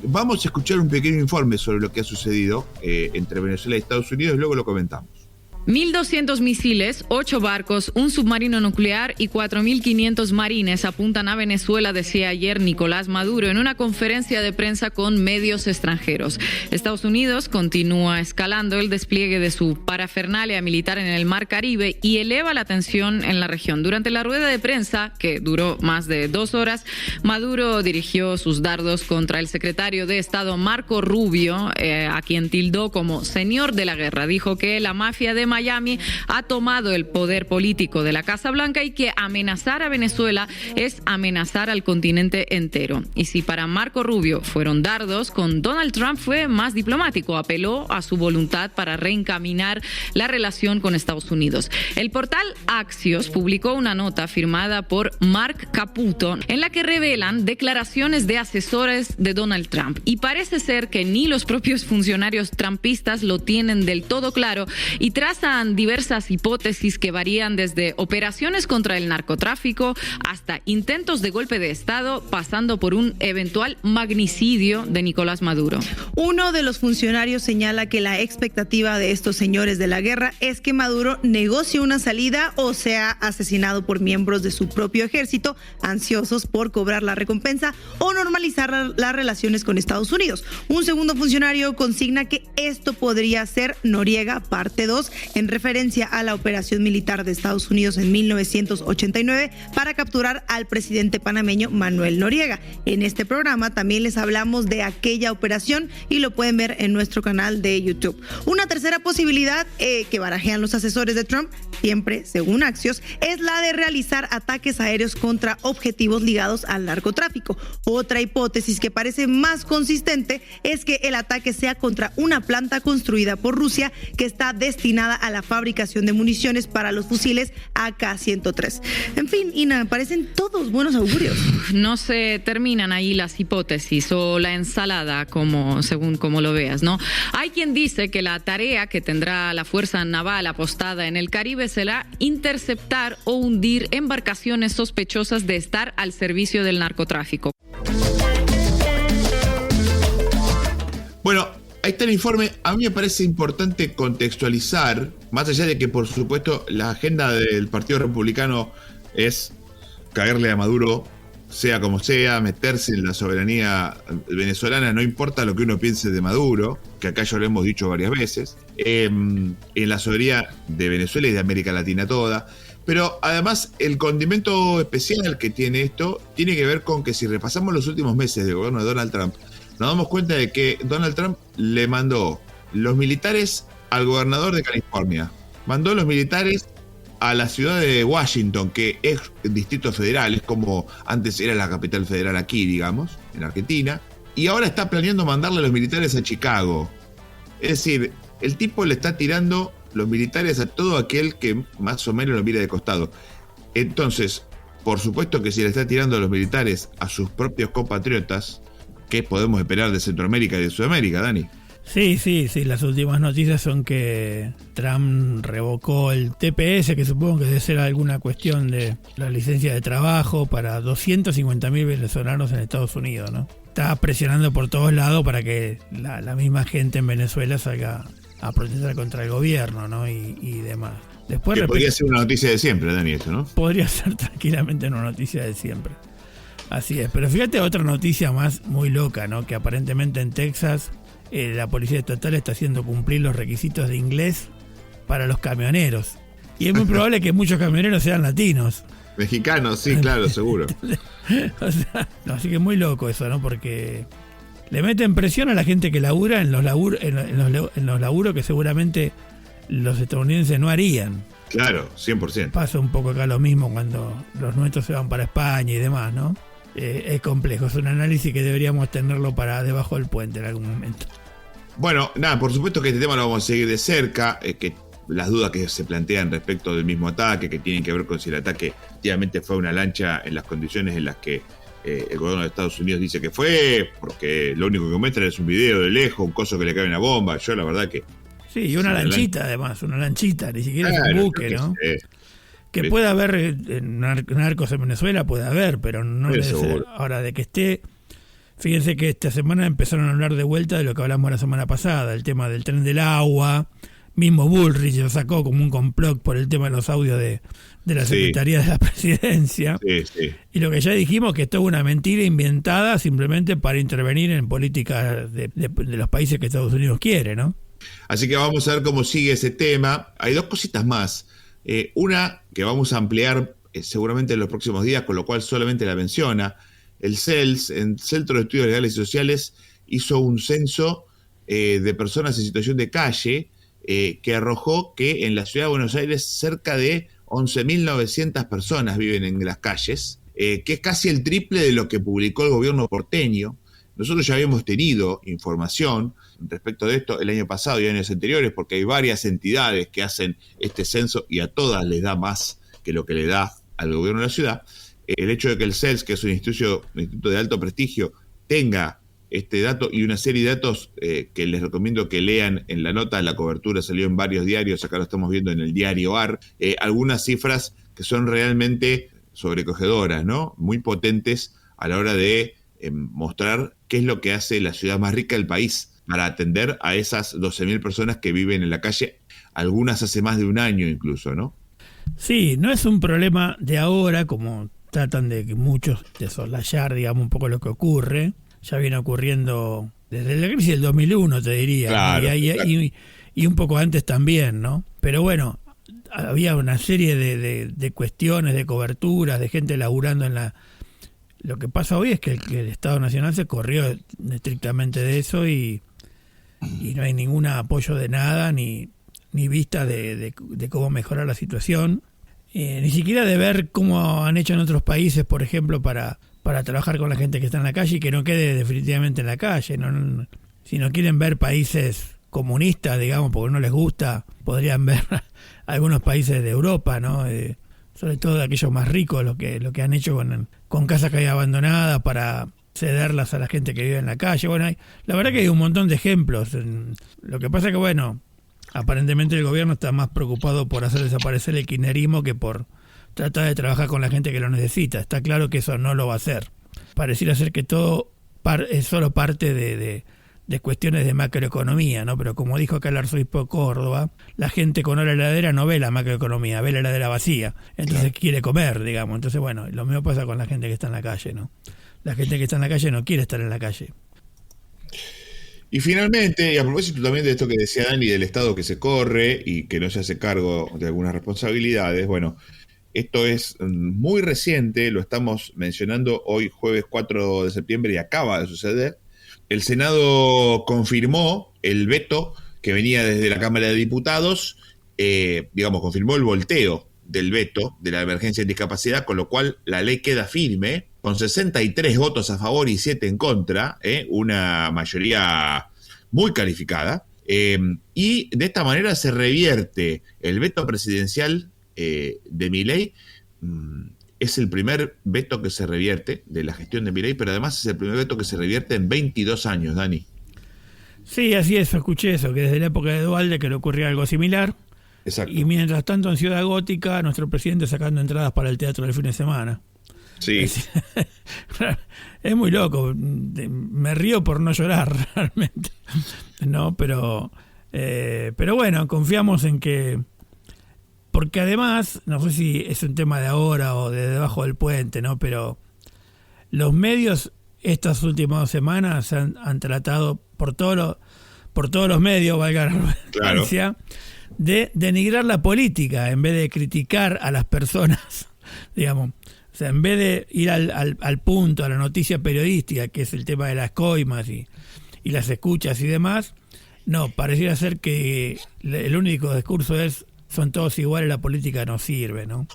Speaker 1: Vamos a escuchar un pequeño informe sobre lo que ha sucedido entre Venezuela y Estados Unidos y luego lo comentamos.
Speaker 9: 1.200 misiles, 8 barcos, un submarino nuclear y 4.500 marines apuntan a Venezuela, decía ayer Nicolás Maduro en una conferencia de prensa con medios extranjeros. Estados Unidos continúa escalando el despliegue de su parafernalia militar en el Mar Caribe y eleva la tensión en la región. Durante la rueda de prensa, que duró más de 2 horas, Maduro dirigió sus dardos contra el secretario de Estado Marco Rubio, a quien tildó como señor de la guerra. Dijo que la mafia de Miami ha tomado el poder político de la Casa Blanca y que amenazar a Venezuela es amenazar al continente entero. Y si para Marco Rubio fueron dardos, con Donald Trump fue más diplomático. Apeló a su voluntad para reencaminar la relación con Estados Unidos. El portal Axios publicó una nota firmada por Mark Caputo en la que revelan declaraciones de asesores de Donald Trump. Y parece ser que ni los propios funcionarios trumpistas lo tienen del todo claro y trazan diversas hipótesis que varían desde operaciones contra el narcotráfico hasta intentos de golpe de Estado, pasando por un eventual magnicidio de Nicolás Maduro.
Speaker 10: Uno de los funcionarios señala que la expectativa de estos señores de la guerra es que Maduro negocie una salida o sea asesinado por miembros de su propio ejército, ansiosos por cobrar la recompensa o normalizar las relaciones con Estados Unidos. Un segundo funcionario consigna que esto podría ser Noriega parte 2, en referencia a la operación militar de Estados Unidos en 1989 para capturar al presidente panameño Manuel Noriega. En este programa también les hablamos de aquella operación y lo pueden ver en nuestro canal de YouTube. Una tercera posibilidad que barajean los asesores de Trump, siempre según Axios, es la de realizar ataques aéreos contra objetivos ligados al narcotráfico. Otra hipótesis que parece más consistente es que el ataque sea contra una planta construida por Rusia que está destinada a la fabricación de municiones para los fusiles AK-103. En fin, Ina, parecen todos buenos augurios.
Speaker 9: No se terminan ahí las hipótesis o la ensalada, según como lo veas, ¿no? Hay quien dice que la tarea que tendrá la Fuerza Naval apostada en el Caribe será interceptar o hundir embarcaciones sospechosas de estar al servicio del narcotráfico.
Speaker 1: Bueno, ahí está el informe. A mí me parece importante contextualizar, más allá de que, por supuesto, la agenda del Partido Republicano es caerle a Maduro, sea como sea, meterse en la soberanía venezolana, no importa lo que uno piense de Maduro, que acá ya lo hemos dicho varias veces, en la soberanía de Venezuela y de América Latina toda. Pero además el condimento especial que tiene esto tiene que ver con que si repasamos los últimos meses del gobierno de Donald Trump, nos damos cuenta de que Donald Trump le mandó los militares al gobernador de California, mandó los militares a la ciudad de Washington, que es distrito federal, es como antes era la capital federal aquí, digamos, en Argentina, y ahora está planeando mandarle a los militares a Chicago. Es decir, el tipo le está tirando los militares a todo aquel que más o menos lo mira de costado. Entonces, por supuesto que si le está tirando a los militares a sus propios compatriotas, ¿qué podemos esperar de Centroamérica y de Sudamérica, Dani?
Speaker 4: Sí, las últimas noticias son que Trump revocó el TPS, que supongo que debe ser alguna cuestión de la licencia de trabajo para 250.000 venezolanos en Estados Unidos, ¿no? Está presionando por todos lados para que la misma gente en Venezuela salga a protestar contra el gobierno, ¿no? Y demás. Después,
Speaker 1: que podría ser una noticia de siempre, Dani, esto, ¿no?
Speaker 4: Podría ser tranquilamente una noticia de siempre. Así es. Pero fíjate otra noticia más muy loca, ¿no? Que aparentemente en Texas la policía estatal está haciendo cumplir los requisitos de inglés para los camioneros. Y es muy probable que muchos camioneros sean latinos.
Speaker 1: Mexicanos, sí, claro, seguro.
Speaker 4: O sea, no, así que muy loco eso, ¿no? Porque le meten presión a la gente que labura en los laburos que seguramente los estadounidenses no harían.
Speaker 1: Claro, 100%.
Speaker 4: Pasa un poco acá lo mismo cuando los nuestros se van para España y demás, ¿no? Es complejo, es un análisis que deberíamos tenerlo para debajo del puente en algún momento.
Speaker 1: Bueno, nada, por supuesto que este tema lo vamos a seguir de cerca, que las dudas que se plantean respecto del mismo ataque, que tienen que ver con si el ataque efectivamente fue una lancha en las condiciones en las que el gobierno de Estados Unidos dice que fue, porque lo único que muestran es un video de lejos, un coso que le cae una bomba. Yo la verdad que...
Speaker 4: Sí, y una lanchita además, una lanchita, ni siquiera es un buque, ¿no? Que puede haber narcos en Venezuela, puede haber, pero no debe ser. Ahora, de que esté... Fíjense que esta semana empezaron a hablar de vuelta de lo que hablamos la semana pasada, el tema del tren del agua. Mismo Bullrich lo sacó como un complot por el tema de los audios de la Secretaría de la Presidencia. Sí. Y lo que ya dijimos, que esto es una mentira inventada simplemente para intervenir en políticas de los países que Estados Unidos quiere, ¿no?
Speaker 1: Así que vamos a ver cómo sigue ese tema. Hay dos cositas más. Una que vamos a ampliar seguramente en los próximos días, con lo cual solamente la menciona. El CELS, el Centro de Estudios Legales y Sociales, hizo un censo de personas en situación de calle que arrojó que en la ciudad de Buenos Aires cerca de 11.900 personas viven en las calles, que es casi el triple de lo que publicó el gobierno porteño. Nosotros ya habíamos tenido información respecto de esto el año pasado y años anteriores, porque hay varias entidades que hacen este censo y a todas les da más que lo que le da al gobierno de la ciudad. El hecho de que el CELS, que es un instituto de alto prestigio, tenga este dato y una serie de datos que les recomiendo que lean en la nota, la cobertura salió en varios diarios, acá lo estamos viendo en el diario AR, algunas cifras que son realmente sobrecogedoras, ¿no? Muy potentes a la hora de mostrar qué es lo que hace la ciudad más rica del país para atender a esas 12.000 personas que viven en la calle, algunas hace más de un año incluso, ¿no?
Speaker 4: Sí, no es un problema de ahora, como tratan de que muchos de soslayar, digamos, un poco lo que ocurre. Ya viene ocurriendo desde la crisis del 2001, te diría, claro, ¿no? Y un poco antes también, ¿no? Pero bueno, había una serie de cuestiones, de coberturas, de gente laburando en la... Lo que pasa hoy es que el Estado Nacional se corrió estrictamente de eso y no hay ningún apoyo de nada, ni vista de cómo mejorar la situación, ni siquiera de ver cómo han hecho en otros países, por ejemplo, para trabajar con la gente que está en la calle y que no quede definitivamente en la calle. No, si no quieren ver países comunistas, digamos, porque no les gusta, podrían ver algunos países de Europa, ¿no? Sobre todo de aquellos más ricos, lo que han hecho con casas que hay abandonadas para cederlas a la gente que vive en la calle. Bueno, la verdad que hay un montón de ejemplos. Lo que pasa es que, bueno, aparentemente el gobierno está más preocupado por hacer desaparecer el kirchnerismo que por tratar de trabajar con la gente que lo necesita. Está claro que eso no lo va a hacer. Pareciera ser que todo es solo parte de cuestiones de macroeconomía, ¿no? Pero como dijo acá el arzobispo de Córdoba, la gente con la heladera no ve la macroeconomía, ve la heladera vacía. Entonces quiere comer, digamos. Entonces, bueno, lo mismo pasa con la gente que está en la calle, ¿no? La gente que está en la calle no quiere estar en la calle.
Speaker 1: Y finalmente, y a propósito también de esto que decía Dani, del Estado que se corre y que no se hace cargo de algunas responsabilidades, bueno, esto es muy reciente, lo estamos mencionando hoy jueves 4 de septiembre y acaba de suceder. El Senado confirmó el veto que venía desde la Cámara de Diputados, confirmó el volteo del veto de la emergencia en discapacidad, con lo cual la ley queda firme, con 63 votos a favor y 7 en contra, una mayoría muy calificada, y de esta manera se revierte el veto presidencial de Milei. Es el primer veto que se revierte de la gestión de Milei, pero además es el primer veto que se revierte en 22 años, Dani.
Speaker 4: Sí, así es, escuché eso, que desde la época de Duhalde que le ocurría algo similar.
Speaker 1: Exacto.
Speaker 4: Y mientras tanto en Ciudad Gótica, nuestro presidente sacando entradas para el teatro del fin de semana.
Speaker 1: Sí.
Speaker 4: Es muy loco, me río por no llorar realmente. No, pero bueno, confiamos en que... Porque además, no sé si es un tema de ahora o de debajo del puente, ¿no? Pero los medios estas últimas 2 semanas se han tratado por todos los medios, valga la redundancia, de denigrar la política en vez de criticar a las personas, digamos. O sea, en vez de ir al punto, a la noticia periodística, que es el tema de las coimas y las escuchas y demás, no, pareciera ser que el único discurso son todos iguales, la política no sirve, ¿no?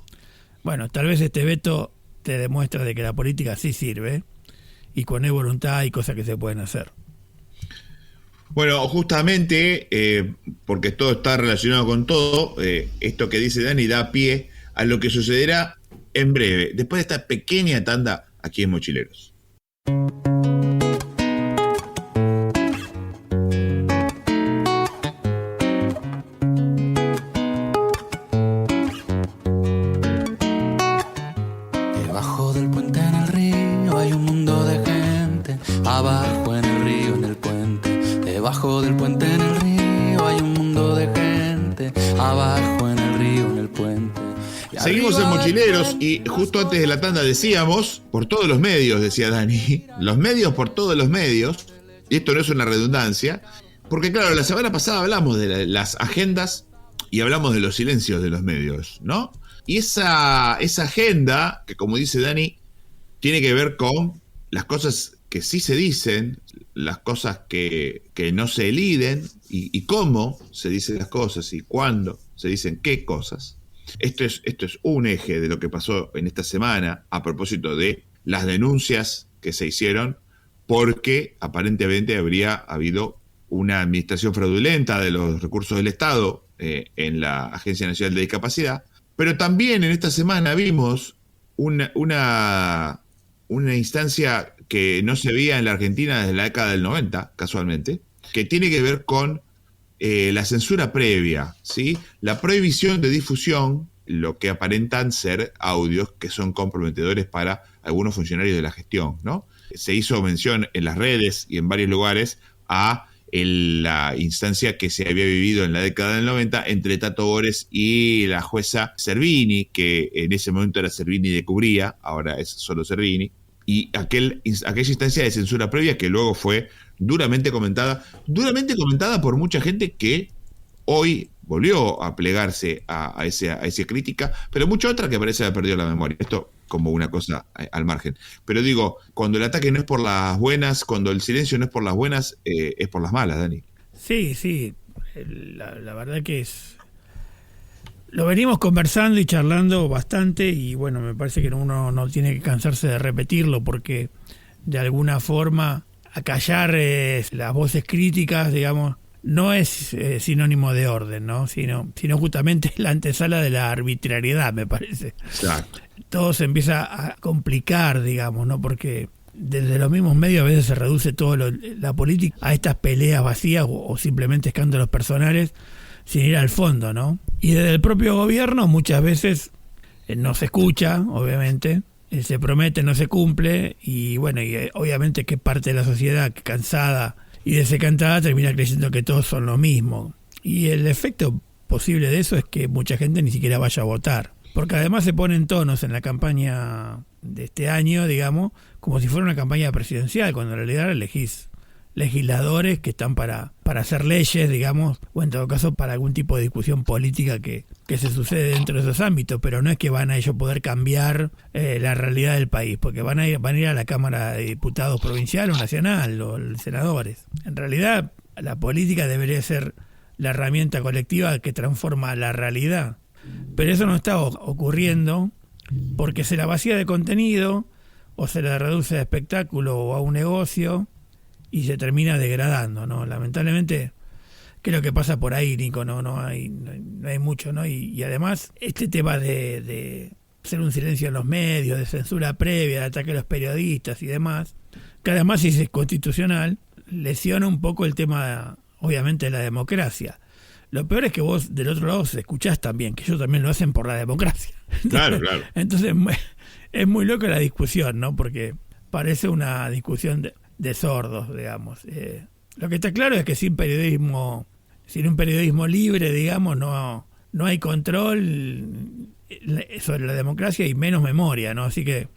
Speaker 4: Bueno, tal vez este veto te demuestra de que la política sí sirve y con voluntad hay cosas que se pueden hacer.
Speaker 1: Bueno, justamente, porque todo está relacionado con todo, esto que dice Dani da pie a lo que sucederá en breve, después de esta pequeña tanda aquí en Mochileros.
Speaker 11: Debajo del puente en el río hay un mundo de gente, abajo en el río en el puente. Debajo del puente en el río hay un mundo de gente, abajo en el río en el puente.
Speaker 1: Seguimos en Mochileros y justo antes de la tanda decíamos, por todos los medios, decía Dani, los medios por todos los medios, y esto no es una redundancia, porque claro, la semana pasada hablamos de las agendas y hablamos de los silencios de los medios, ¿no? Y esa agenda, que como dice Dani, tiene que ver con las cosas que sí se dicen, las cosas que no se eliden, y cómo se dicen las cosas y cuándo se dicen qué cosas. Esto es un eje de lo que pasó en esta semana a propósito de las denuncias que se hicieron porque aparentemente habría habido una administración fraudulenta de los recursos del Estado en la Agencia Nacional de Discapacidad. Pero también en esta semana vimos una instancia que no se veía en la Argentina desde la década del 90, casualmente, que tiene que ver con la censura previa, ¿sí? La prohibición de difusión, lo que aparentan ser audios que son comprometedores para algunos funcionarios de la gestión, ¿no? Se hizo mención en las redes y en varios lugares a la instancia que se había vivido en la década del 90 entre Tato Bores y la jueza Servini, que en ese momento era Servini de Cubría, ahora es solo Servini, y aquella instancia de censura previa que luego fue duramente comentada por mucha gente que hoy volvió a plegarse a esa crítica, pero mucha otra que parece haber perdido la memoria. Esto como una cosa al margen. Pero digo, cuando el ataque no es por las buenas, cuando el silencio no es por las buenas, es por las malas, Dani.
Speaker 4: Sí. La verdad que lo venimos conversando y charlando bastante y bueno, me parece que uno no tiene que cansarse de repetirlo porque de alguna forma acallar las voces críticas, digamos, no es sinónimo de orden, ¿no? Sino justamente la antesala de la arbitrariedad, me parece.
Speaker 1: Exacto.
Speaker 4: Todo se empieza a complicar, digamos, ¿no? Porque desde los mismos medios a veces se reduce la política a estas peleas vacías o simplemente escándalos personales sin ir al fondo, ¿no? Y desde el propio gobierno muchas veces no se escucha, obviamente, se promete, no se cumple, y bueno, y obviamente que parte de la sociedad cansada y desencantada termina creyendo que todos son lo mismo. Y el efecto posible de eso es que mucha gente ni siquiera vaya a votar. Porque además se ponen tonos en la campaña de este año, digamos, como si fuera una campaña presidencial, cuando en realidad elegís legisladores que están para hacer leyes, digamos, o en todo caso para algún tipo de discusión política que se sucede dentro de esos ámbitos, pero no es que van a ellos poder cambiar la realidad del país, porque van a ir a la Cámara de Diputados provincial o nacional, o los senadores. En realidad, la política debería ser la herramienta colectiva que transforma la realidad, pero eso no está ocurriendo porque se la vacía de contenido o se la reduce a espectáculo o a un negocio y se termina degradando, ¿no? Lamentablemente creo que pasa por ahí, Nico, no hay mucho, ¿no? Y además este tema de hacer un silencio en los medios, de censura previa, de ataque a los periodistas y demás, que además si es constitucional, lesiona un poco el tema, obviamente, de la democracia. Lo peor es que vos del otro lado escuchás también, que ellos también lo hacen por la democracia.
Speaker 1: Claro.
Speaker 4: Entonces es muy loca la discusión, ¿no? Porque parece una discusión de sordos, digamos. Lo que está claro es que sin un periodismo libre, digamos, no hay control sobre la democracia y menos memoria, ¿no? Así que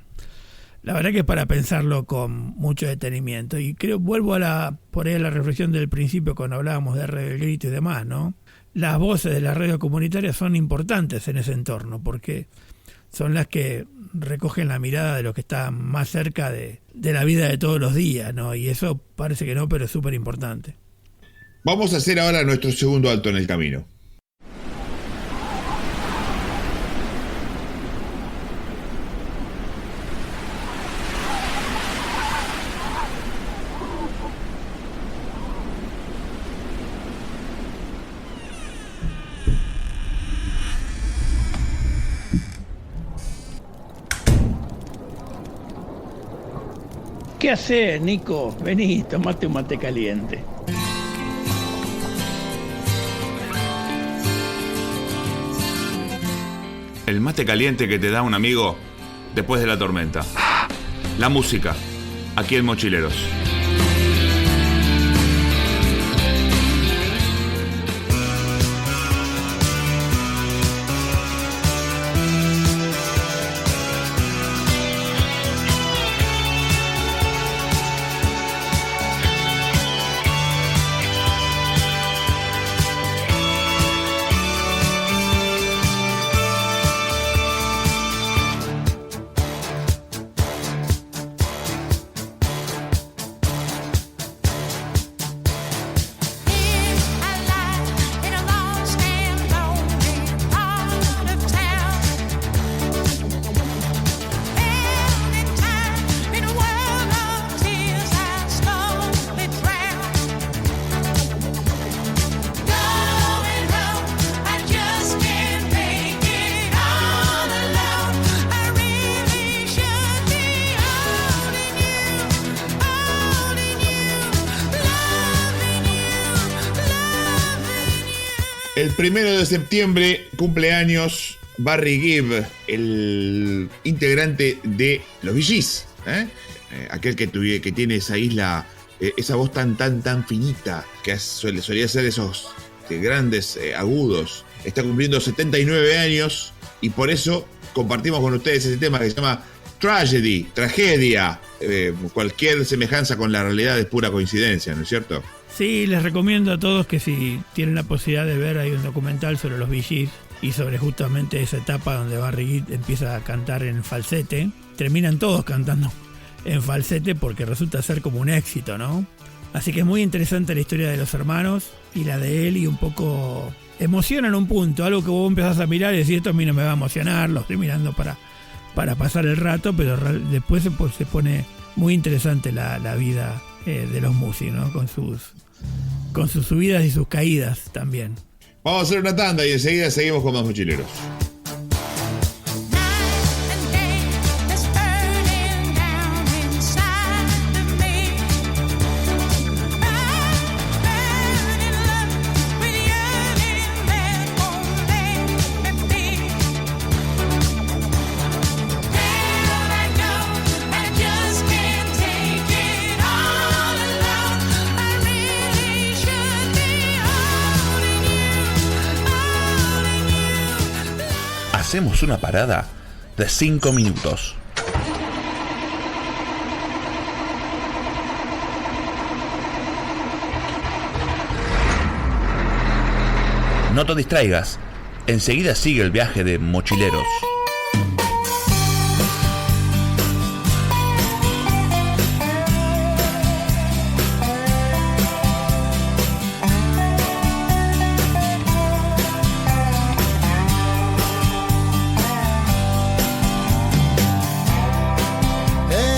Speaker 4: la verdad que es para pensarlo con mucho detenimiento. Y vuelvo por ahí a la reflexión del principio cuando hablábamos de Radio El Grito y demás, ¿no? Las voces de las radios comunitarias son importantes en ese entorno porque son las que recogen la mirada de los que están más cerca de la vida de todos los días, ¿no? Y eso parece que no, pero es súper importante.
Speaker 1: Vamos a hacer ahora nuestro segundo alto en el camino.
Speaker 4: ¿Qué haces, Nico? Vení, tomate un mate caliente.
Speaker 1: El mate caliente que te da un amigo después de la tormenta. La música, aquí en Mochileros. El 1 de septiembre cumpleaños Barry Gibb, el integrante de los Bee Gees, aquel que tiene esa isla, esa voz tan finita que solía ser esos grandes agudos. Está cumpliendo 79 años y por eso compartimos con ustedes ese tema que se llama Tragedy, tragedia. Cualquier semejanza con la realidad es pura coincidencia, ¿no es cierto?
Speaker 4: Sí, les recomiendo a todos que si tienen la posibilidad de ver, hay un documental sobre los Bee Gees y sobre justamente esa etapa donde Barry Gibb empieza a cantar en falsete. Terminan todos cantando en falsete porque resulta ser como un éxito, ¿no? Así que es muy interesante la historia de los hermanos y la de él, y un poco emociona en un punto, algo que vos empezás a mirar y decís, esto a mí no me va a emocionar, lo estoy mirando para pasar el rato, pero después se pone muy interesante la vida de los músicos, ¿no? Con sus subidas y sus caídas también.
Speaker 1: Vamos a hacer una tanda y enseguida seguimos con más mochileros.
Speaker 12: Hacemos una parada de 5 minutos. No te distraigas. Enseguida sigue el viaje de Mochileros.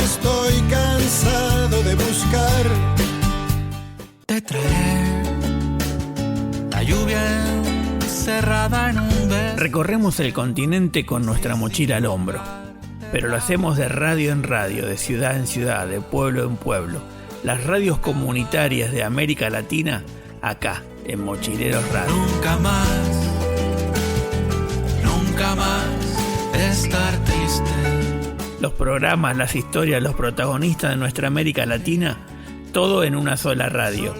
Speaker 2: Estoy cansado de buscar.
Speaker 11: Te traeré la lluvia encerrada en un beso.
Speaker 4: Recorremos el continente con nuestra mochila al hombro, pero lo hacemos de radio en radio, de ciudad en ciudad, de pueblo en pueblo. Las radios comunitarias de América Latina, acá, en Mochileros Radio.
Speaker 11: Nunca más estar triste.
Speaker 4: Los programas, las historias, los protagonistas de nuestra América Latina, todo en una sola radio.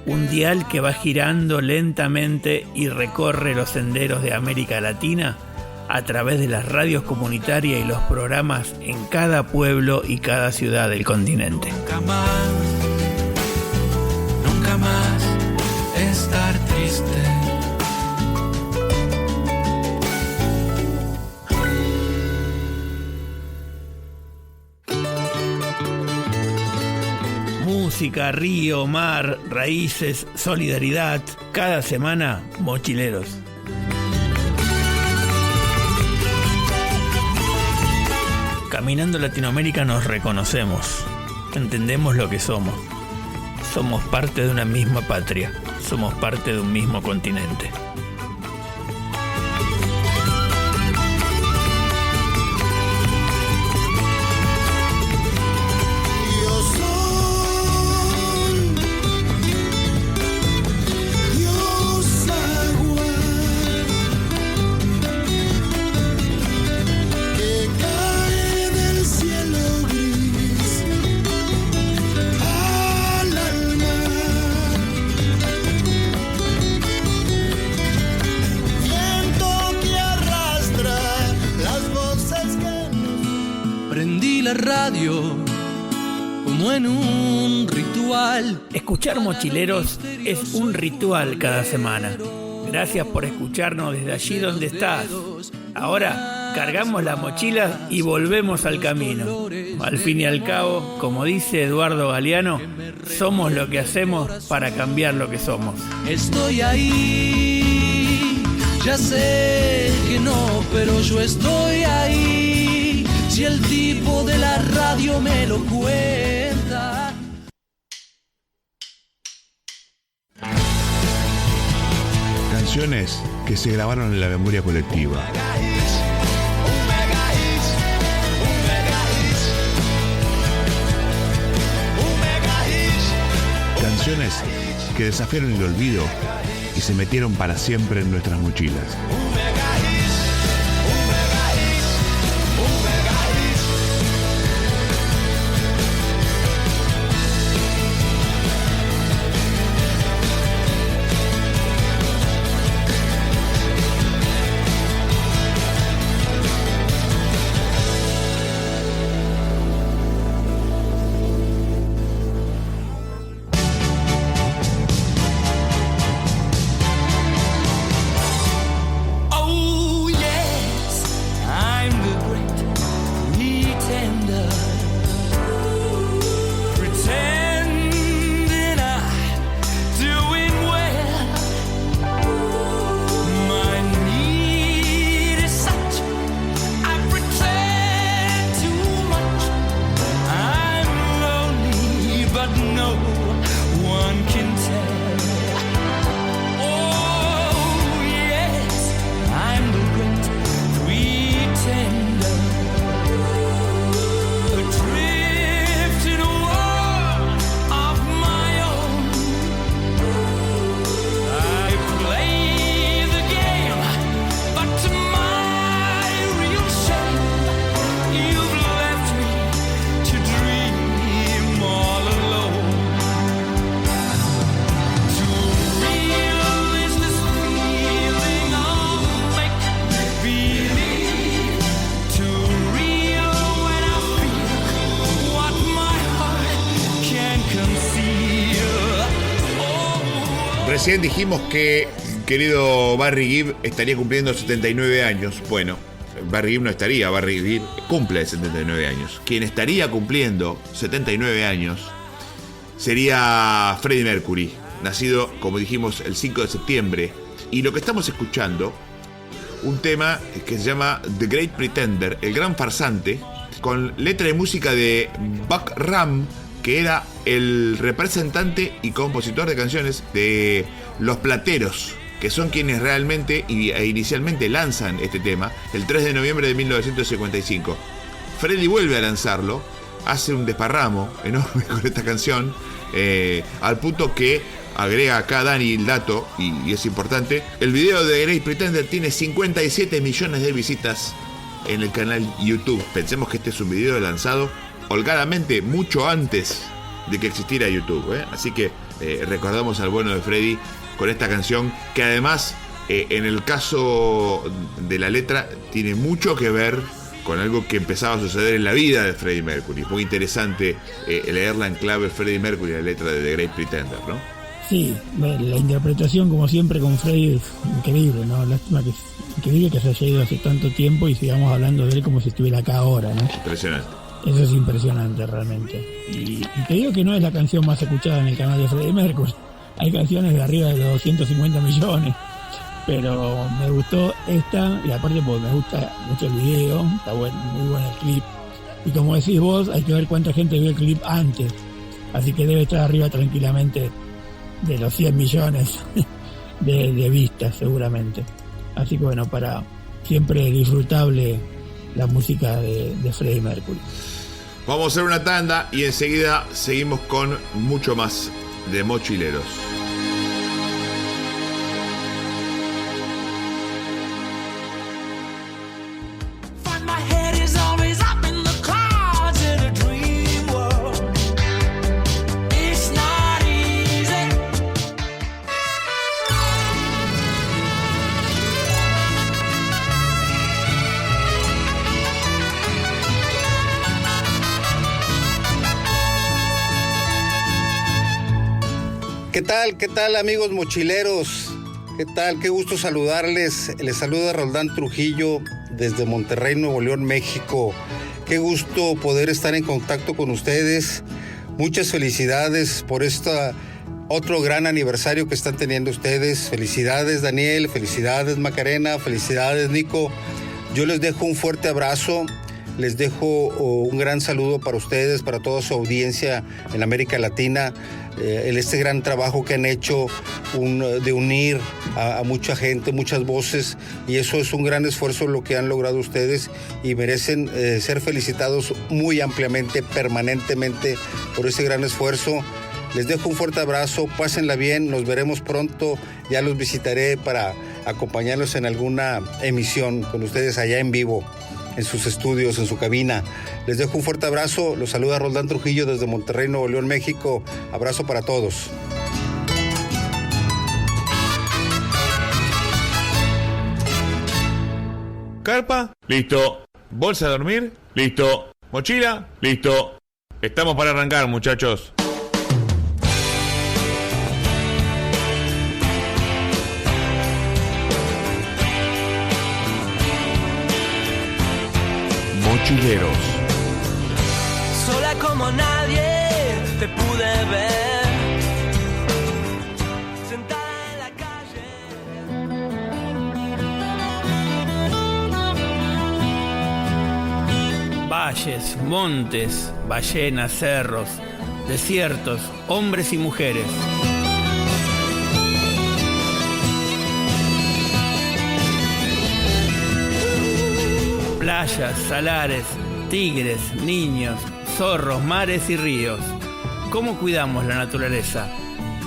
Speaker 4: Un dial que va girando lentamente y recorre los senderos de América Latina a través de las radios comunitarias y los programas en cada pueblo y cada ciudad del continente.
Speaker 11: Nunca más estar triste.
Speaker 4: Música, río, mar, raíces, solidaridad. Cada semana, Mochileros. Caminando Latinoamérica nos reconocemos. Entendemos lo que somos. Somos parte de una misma patria. Somos parte de un mismo continente.
Speaker 11: Como en un ritual.
Speaker 4: Escuchar Mochileros es un ritual cada semana. Gracias por escucharnos desde allí donde estás. Ahora cargamos las mochilas y volvemos al camino. Al fin y al cabo, como dice Eduardo Galeano, somos lo que hacemos para cambiar lo que somos.
Speaker 11: Estoy ahí, ya sé que no, pero yo estoy ahí. Si el tipo de la radio me lo cuenta.
Speaker 1: Canciones que se grabaron en la memoria colectiva. Canciones que desafiaron el olvido y se metieron para siempre en nuestras mochilas. Recién dijimos que querido Barry Gibb estaría cumpliendo 79 años. Bueno, Barry Gibb no estaría, Barry Gibb cumple 79 años. Quien estaría cumpliendo 79 años sería Freddie Mercury, nacido, como dijimos, el 5 de septiembre. Y lo que estamos escuchando, un tema que se llama The Great Pretender, el gran farsante, con letra y música de Buck Ram, que era el representante y compositor de canciones de Los Plateros, que son quienes realmente e inicialmente lanzan este tema el 3 de noviembre de 1955. Freddie vuelve a lanzarlo, hace un desparramo enorme con esta canción, al punto que agrega acá Dani el dato, y es importante, el video de The Great Pretender tiene 57 millones de visitas en el canal YouTube. Pensemos que este es un video lanzado holgadamente mucho antes de que existiera YouTube, ¿eh? Así que recordamos al bueno de Freddie con esta canción, que además en el caso de la letra tiene mucho que ver con algo que empezaba a suceder en la vida de Freddie Mercury. Muy interesante leerla en clave Freddie Mercury, la letra de The Great Pretender, ¿no?
Speaker 4: Sí, la interpretación, como siempre, con Freddie es increíble, ¿no? Lástima que es increíble que se haya ido hace tanto tiempo y sigamos hablando de él como si estuviera acá ahora, ¿no?
Speaker 1: Impresionante.
Speaker 4: Eso es impresionante, realmente. Y te digo que no es la canción más escuchada en el canal de Freddie Mercury. Hay canciones de arriba de los 250 millones. Pero me gustó esta, y aparte porque me gusta mucho el video, está bueno, muy bueno el clip. Y como decís vos, hay que ver cuánta gente vio el clip antes. Así que debe estar arriba tranquilamente de los 100 millones de vistas, seguramente. Así que bueno, para siempre disfrutable la música de Freddie Mercury.
Speaker 1: Vamos a hacer una tanda y enseguida seguimos con mucho más de Mochileros.
Speaker 13: ¿Qué tal amigos mochileros? ¿Qué tal? Qué gusto saludarles. Les saluda Roldán Trujillo desde Monterrey, Nuevo León, México. Qué gusto poder estar en contacto con ustedes. Muchas felicidades por otro gran aniversario que están teniendo ustedes. Felicidades Daniel, felicidades Macarena, felicidades Nico. Yo les dejo un fuerte abrazo. Les dejo un gran saludo para ustedes, para toda su audiencia en América Latina. Este gran trabajo que han hecho de unir a mucha gente, muchas voces, y eso es un gran esfuerzo lo que han logrado ustedes y merecen ser felicitados muy ampliamente, permanentemente por ese gran esfuerzo. Les dejo un fuerte abrazo, pásenla bien, nos veremos pronto, ya los visitaré para acompañarlos en alguna emisión con ustedes allá en vivo, en sus estudios, en su cabina. Les dejo un fuerte abrazo, los saluda Roldán Trujillo desde Monterrey, Nuevo León, México. Abrazo para todos.
Speaker 1: Carpa, listo. Bolsa de dormir, listo. Mochila, listo. Estamos para arrancar, muchachos. Mochileros.
Speaker 2: Sola como nadie te pude ver, sentada en la calle.
Speaker 4: Valles, montes, ballenas, cerros, desiertos, hombres y mujeres. Playas, salares, tigres, niños, zorros, mares y ríos. ¿Cómo cuidamos la naturaleza?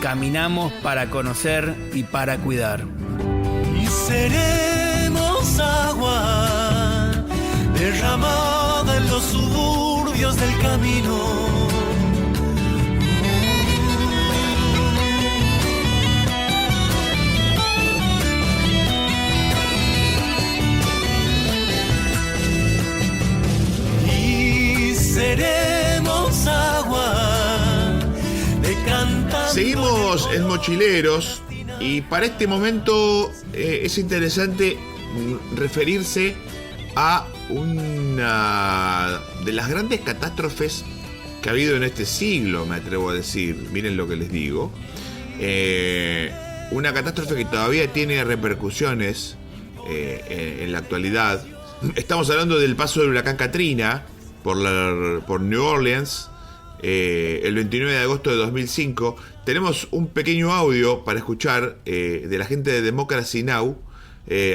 Speaker 4: Caminamos para conocer y para cuidar.
Speaker 2: Y seremos agua derramada en los suburbios del camino. Seremos agua de cantar.
Speaker 1: Seguimos en Mochileros Y para este momento es interesante referirse a una de las grandes catástrofes que ha habido en este siglo, me atrevo a decir. Miren lo que les digo. Una catástrofe que todavía tiene repercusiones en la actualidad. Estamos hablando del paso del huracán Katrina por New Orleans el 29 de agosto de 2005. Tenemos un pequeño audio para escuchar de la gente de Democracy Now!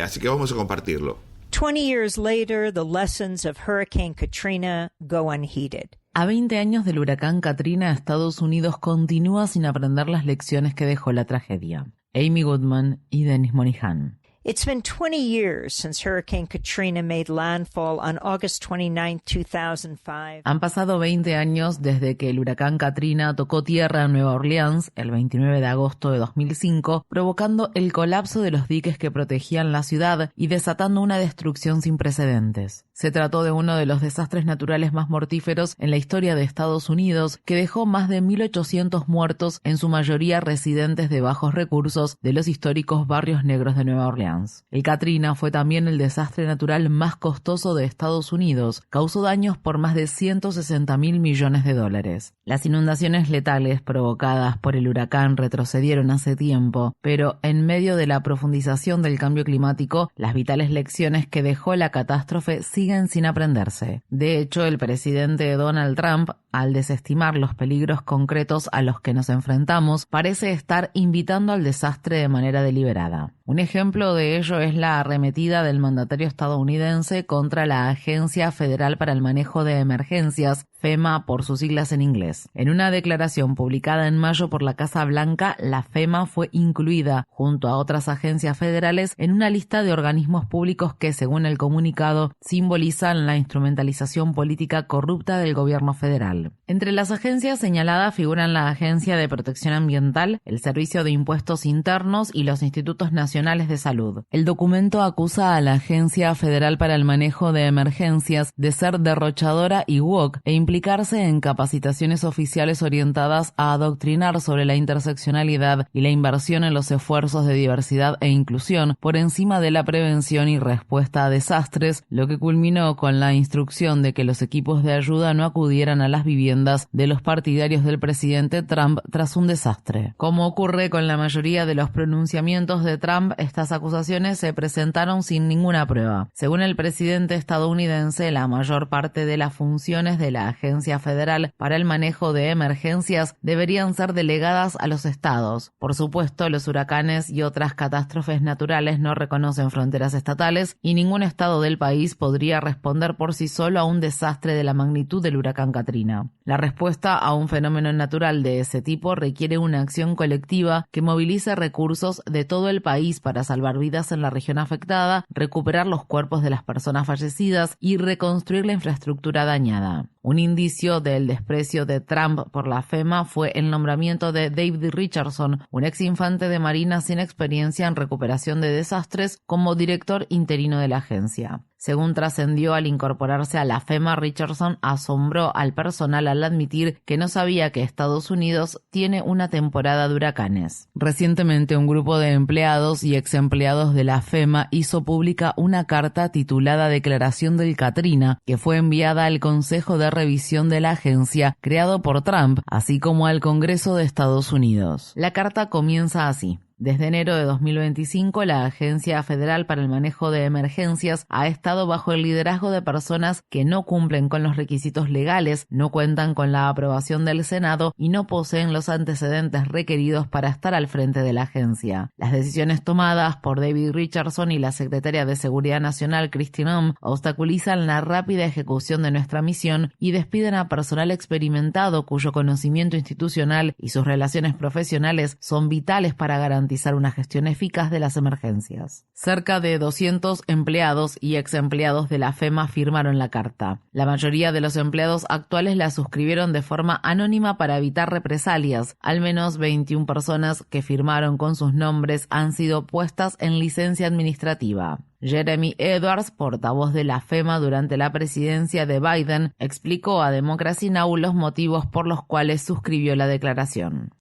Speaker 1: Así que vamos a compartirlo.
Speaker 14: 20 years later, the lessons of Hurricane Katrina go unheeded.
Speaker 15: A 20 años del huracán Katrina, Estados Unidos continúa sin aprender las lecciones que dejó la tragedia. Amy Goodman y Dennis Monihan.
Speaker 14: It's been 20 years since Hurricane Katrina made landfall on August 29, 2005.
Speaker 15: Han pasado 20 años desde que el huracán Katrina tocó tierra en Nueva Orleans el 29 de agosto de 2005, provocando el colapso de los diques que protegían la ciudad y desatando una destrucción sin precedentes. Se trató de uno de los desastres naturales más mortíferos en la historia de Estados Unidos, que dejó más de 1.800 muertos, en su mayoría residentes de bajos recursos de los históricos barrios negros de Nueva Orleans. El Katrina fue también el desastre natural más costoso de Estados Unidos. Causó daños por más de $160.000 millones. Las inundaciones letales provocadas por el huracán retrocedieron hace tiempo, pero en medio de la profundización del cambio climático, las vitales lecciones que dejó la catástrofe siguen sin aprenderse. De hecho, el presidente Donald Trump, al desestimar los peligros concretos a los que nos enfrentamos, parece estar invitando al desastre de manera deliberada. Un ejemplo de ello es la arremetida del mandatario estadounidense contra la Agencia Federal para el Manejo de Emergencias, FEMA por sus siglas en inglés. En una declaración publicada en mayo por la Casa Blanca, la FEMA fue incluida, junto a otras agencias federales, en una lista de organismos públicos que, según el comunicado, simbolizan la instrumentalización política corrupta del gobierno federal. Entre las agencias señaladas figuran la Agencia de Protección Ambiental, el Servicio de Impuestos Internos y los Institutos Nacionales de Salud. El documento acusa a la Agencia Federal para el Manejo de Emergencias de ser derrochadora y woke e implicarse en capacitaciones oficiales orientadas a adoctrinar sobre la interseccionalidad y la inversión en los esfuerzos de diversidad e inclusión por encima de la prevención y respuesta a desastres, lo que culminó con la instrucción de que los equipos de ayuda no acudieran a las viviendas de los partidarios del presidente Trump tras un desastre. Como ocurre con la mayoría de los pronunciamientos de Trump, estas acusaciones se presentaron sin ninguna prueba. Según el presidente estadounidense, la mayor parte de las funciones de la Agencia Federal para el Manejo de Emergencias deberían ser delegadas a los estados. Por supuesto, los huracanes y otras catástrofes naturales no reconocen fronteras estatales y ningún estado del país podría responder por sí solo a un desastre de la magnitud del huracán Katrina. La respuesta a un fenómeno natural de ese tipo requiere una acción colectiva que movilice recursos de todo el país para salvar vidas en la región afectada, recuperar los cuerpos de las personas fallecidas y reconstruir la infraestructura dañada. Un indicio del desprecio de Trump por la FEMA fue el nombramiento de David Richardson, un ex infante de Marina sin experiencia en recuperación de desastres, como director interino de la agencia. Según trascendió, al incorporarse a la FEMA, Richardson asombró al personal al admitir que no sabía que Estados Unidos tiene una temporada de huracanes. Recientemente, un grupo de empleados y ex empleados de la FEMA hizo pública una carta titulada Declaración del Katrina, que fue enviada al Consejo de Revisión de la agencia, creado por Trump, así como al Congreso de Estados Unidos. La carta comienza así. Desde enero de 2025, la Agencia Federal para el Manejo de Emergencias ha estado bajo el liderazgo de personas que no cumplen con los requisitos legales, no cuentan con la aprobación del Senado y no poseen los antecedentes requeridos para estar al frente de la agencia. Las decisiones tomadas por David Richardson y la secretaria de Seguridad Nacional, Kristi Noem, obstaculizan la rápida ejecución de nuestra misión y despiden a personal experimentado cuyo conocimiento institucional y sus relaciones profesionales son vitales para garantizar una gestión eficaz de las emergencias. Cerca de 200 empleados y ex empleados de la FEMA firmaron la carta. La mayoría de los empleados actuales la suscribieron de forma anónima para evitar represalias. Al menos 21 personas que firmaron con sus nombres han sido puestas en licencia administrativa. Jeremy Edwards, portavoz de la FEMA durante la presidencia de Biden, explicó a Democracy Now! Los motivos por los cuales suscribió la declaración.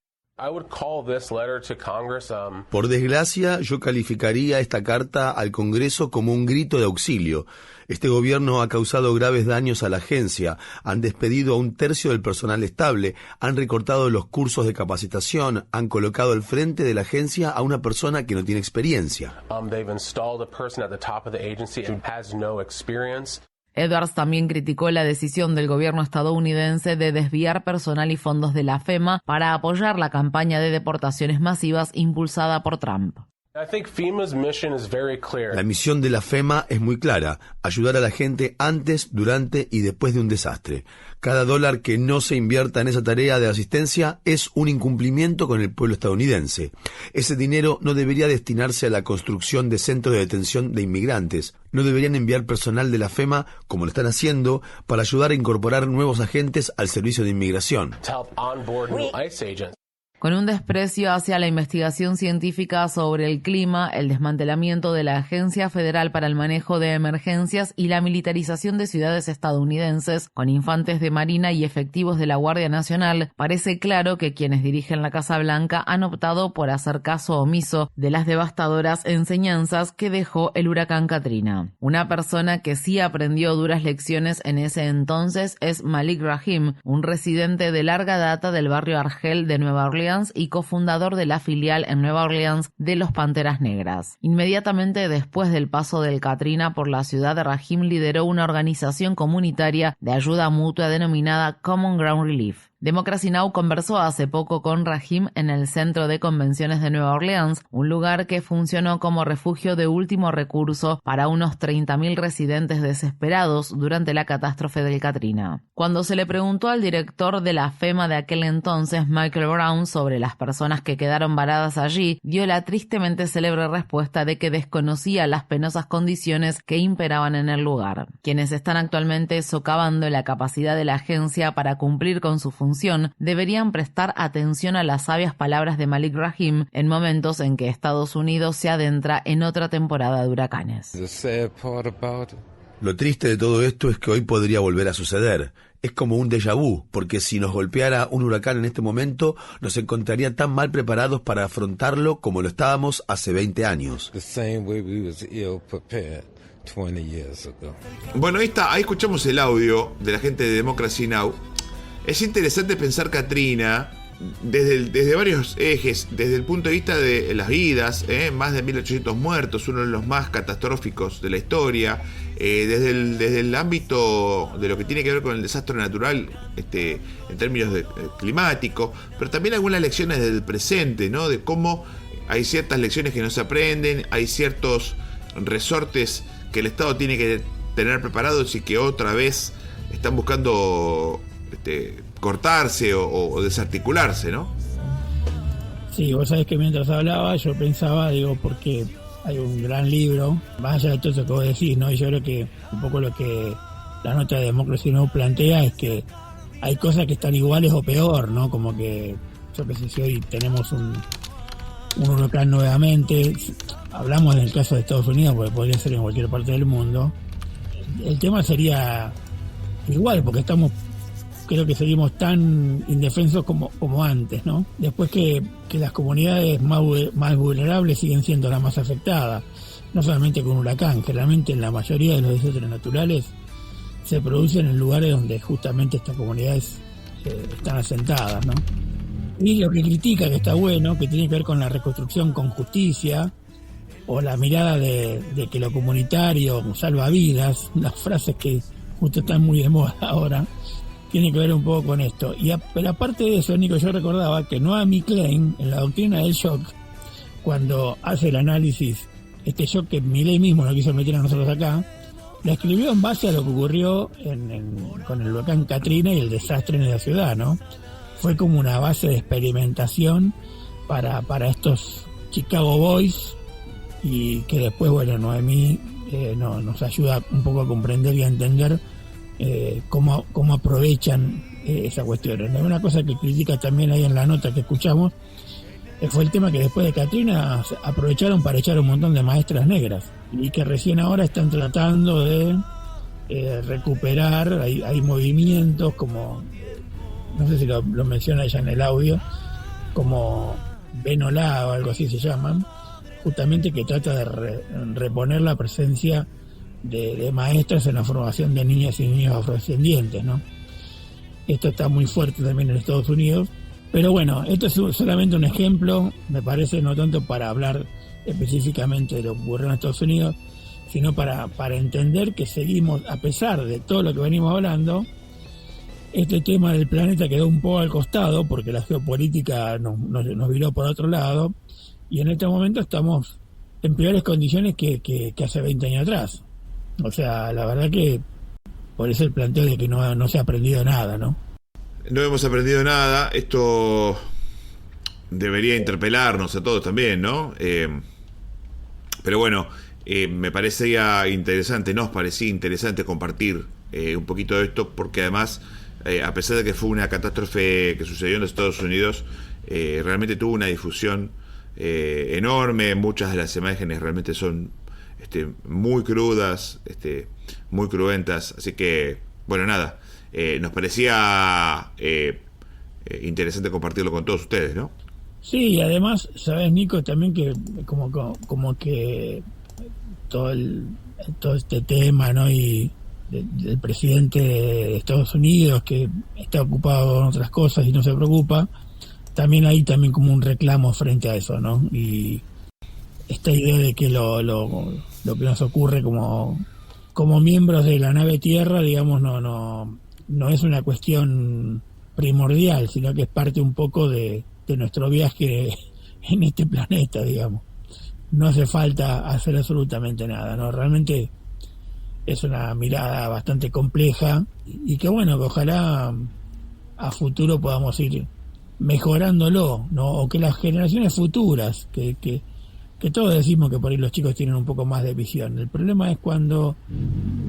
Speaker 16: Por desgracia, yo calificaría esta carta al Congreso como un grito de auxilio. Este gobierno ha causado graves daños a la agencia, han despedido a 1/3 del personal estable, han recortado los cursos de capacitación, han colocado al frente de la agencia a una persona que no tiene experiencia.
Speaker 15: Edwards también criticó la decisión del gobierno estadounidense de desviar personal y fondos de la FEMA para apoyar la campaña de deportaciones masivas impulsada por Trump.
Speaker 16: La misión de la FEMA es muy clara: ayudar a la gente antes, durante y después de un desastre. Cada dólar que no se invierta en esa tarea de asistencia es un incumplimiento con el pueblo estadounidense. Ese dinero no debería destinarse a la construcción de centros de detención de inmigrantes. No deberían enviar personal de la FEMA, como lo están haciendo, para ayudar a incorporar nuevos agentes al servicio de inmigración.
Speaker 15: Con un desprecio hacia la investigación científica sobre el clima, el desmantelamiento de la Agencia Federal para el Manejo de Emergencias y la militarización de ciudades estadounidenses, con infantes de Marina y efectivos de la Guardia Nacional, parece claro que quienes dirigen la Casa Blanca han optado por hacer caso omiso de las devastadoras enseñanzas que dejó el huracán Katrina. Una persona que sí aprendió duras lecciones en ese entonces es Malik Rahim, un residente de larga data del barrio Argel de Nueva Orleans y cofundador de la filial en Nueva Orleans de los Panteras Negras. Inmediatamente después del paso del Katrina por la ciudad, Rahim lideró una organización comunitaria de ayuda mutua denominada Common Ground Relief. Democracy Now! Conversó hace poco con Rahim en el Centro de Convenciones de Nueva Orleans, un lugar que funcionó como refugio de último recurso para unos 30.000 residentes desesperados durante la catástrofe del Katrina. Cuando se le preguntó al director de la FEMA de aquel entonces, Michael Brown, sobre las personas que quedaron varadas allí, dio la tristemente célebre respuesta de que desconocía las penosas condiciones que imperaban en el lugar. Quienes están actualmente socavando la capacidad de la agencia para cumplir con su función deberían prestar atención a las sabias palabras de Malik Rahim en momentos en que Estados Unidos se adentra en otra temporada de huracanes.
Speaker 16: Lo triste de todo esto es que hoy podría volver a suceder. Es como un déjà vu, porque si nos golpeara un huracán en este momento, nos encontraría tan mal preparados para afrontarlo como lo estábamos hace 20 años.
Speaker 1: Bueno, ahí escuchamos el audio de la gente de Democracy Now! Es interesante pensar Katrina desde varios ejes, desde el punto de vista de las vidas, más de 1.800 muertos, uno de los más catastróficos de la historia, desde el ámbito de lo que tiene que ver con el desastre natural, en términos climáticos, pero también algunas lecciones del presente, ¿no? De cómo hay ciertas lecciones que no se aprenden, hay ciertos resortes que el Estado tiene que tener preparados y que otra vez están buscando cortarse o desarticularse, ¿no?
Speaker 4: Sí, vos sabés que mientras hablaba yo pensaba, porque hay un gran libro, más allá de todo eso que vos decís, ¿no? Y yo creo que un poco lo que la nota de Democracy Now! Plantea es que hay cosas que están iguales o peor, ¿no? Como que, yo qué sé, si hoy tenemos un huracán nuevamente, hablamos del caso de Estados Unidos, porque podría ser en cualquier parte del mundo, el tema sería igual, porque creo que seguimos tan indefensos como antes, ¿no? Después que las comunidades más vulnerables siguen siendo las más afectadas, no solamente con un huracán, generalmente en la mayoría de los desastres naturales se producen en lugares donde justamente estas comunidades están asentadas, ¿no? Y lo que critica, que está bueno, que tiene que ver con la reconstrucción con justicia, o la mirada de que lo comunitario salva vidas, las frases que justo están muy de moda ahora, tiene que ver un poco con esto. Pero aparte de eso, Nico, yo recordaba que Naomi Klein, en la doctrina del shock, cuando hace el análisis, este shock que Milei mismo no quiso meter a nosotros acá, la escribió en base a lo que ocurrió con el huracán Katrina y el desastre en la ciudad, ¿no? Fue como una base de experimentación para estos Chicago Boys, y que después, bueno, Noemí nos ayuda un poco a comprender y a entender cómo aprovechan esa cuestión. Una cosa que critica también ahí en la nota que escuchamos fue el tema que después de Katrina aprovecharon para echar un montón de maestras negras, y que recién ahora están tratando de recuperar. Hay movimientos como, no sé si lo menciona ella en el audio, como Benolá o algo así se llaman, justamente que trata de reponer la presencia de maestras en la formación de niñas y niños afrodescendientes, ¿no? Esto está muy fuerte también en Estados Unidos, pero bueno, esto es solamente un ejemplo, me parece, no tanto para hablar específicamente de lo que ocurrió en Estados Unidos, sino para entender que seguimos, a pesar de todo lo que venimos hablando, este tema del planeta quedó un poco al costado porque la geopolítica nos viró por otro lado, y en este momento estamos en peores condiciones que hace 20 años atrás. O sea, la verdad que por eso el planteo de que no se ha aprendido nada, ¿no?
Speaker 1: No hemos aprendido nada. Esto debería interpelarnos a todos también, ¿no? Pero bueno, me parecía interesante, nos parecía interesante compartir un poquito de esto, porque además, a pesar de que fue una catástrofe que sucedió en los Estados Unidos, realmente tuvo una difusión enorme. Muchas de las imágenes realmente son muy crudas, muy cruentas, así que, bueno, nada, nos parecía interesante compartirlo con todos ustedes, ¿no?
Speaker 4: Sí, y además, sabes, Nico, también que como que todo este tema, ¿no? Y del presidente de Estados Unidos, que está ocupado con otras cosas y no se preocupa, también hay también como un reclamo frente a eso, ¿no? Y esta idea de que lo que nos ocurre como miembros de la nave Tierra, digamos, no es una cuestión primordial, sino que es parte un poco de nuestro viaje en este planeta, digamos. No hace falta hacer absolutamente nada, ¿no? Realmente es una mirada bastante compleja y que bueno, que ojalá a futuro podamos ir mejorándolo, ¿no? O que las generaciones futuras, que todos decimos que por ahí los chicos tienen un poco más de visión. El problema es cuando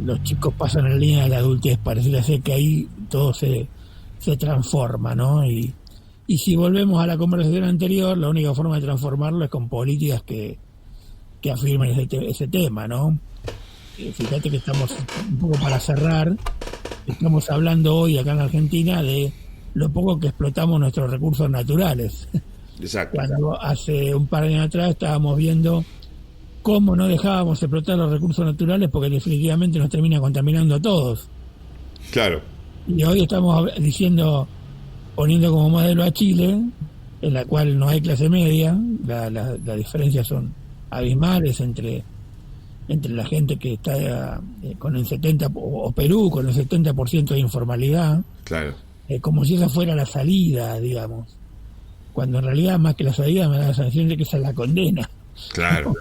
Speaker 4: los chicos pasan en la línea de la adultez, pareciera ser que ahí todo se transforma, ¿no? Y si volvemos a la conversación anterior, la única forma de transformarlo es con políticas que afirmen ese tema, ¿no? Fíjate que estamos, un poco para cerrar, estamos hablando hoy acá en Argentina de lo poco que explotamos nuestros recursos naturales.
Speaker 1: Exacto.
Speaker 4: Cuando hace un par de años atrás estábamos viendo cómo no dejábamos explotar los recursos naturales porque definitivamente nos termina contaminando a todos.
Speaker 1: Claro.
Speaker 4: Y hoy estamos poniendo como modelo a Chile, en la cual no hay clase media, las diferencias son abismales entre la gente que está con el 70%, o Perú con el 70% de informalidad.
Speaker 1: Claro.
Speaker 4: Como si esa fuera la salida, digamos. Cuando en realidad, más que la salida, me da la sensación de que esa es la condena.
Speaker 1: Claro.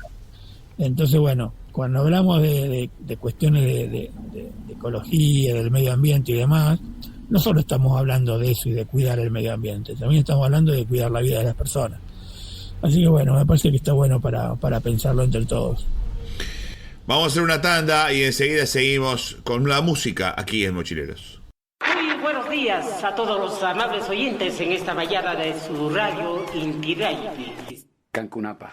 Speaker 4: Entonces, bueno, cuando hablamos de cuestiones de ecología, del medio ambiente y demás, no solo estamos hablando de eso y de cuidar el medio ambiente, también estamos hablando de cuidar la vida de las personas. Así que bueno, me parece que está bueno para pensarlo entre todos.
Speaker 1: Vamos a hacer una tanda y enseguida seguimos con la música aquí en Mochileros.
Speaker 17: Muy buenos días a todos los amables oyentes en esta mañana de su radio Inti Raymi.
Speaker 18: Cancunapa.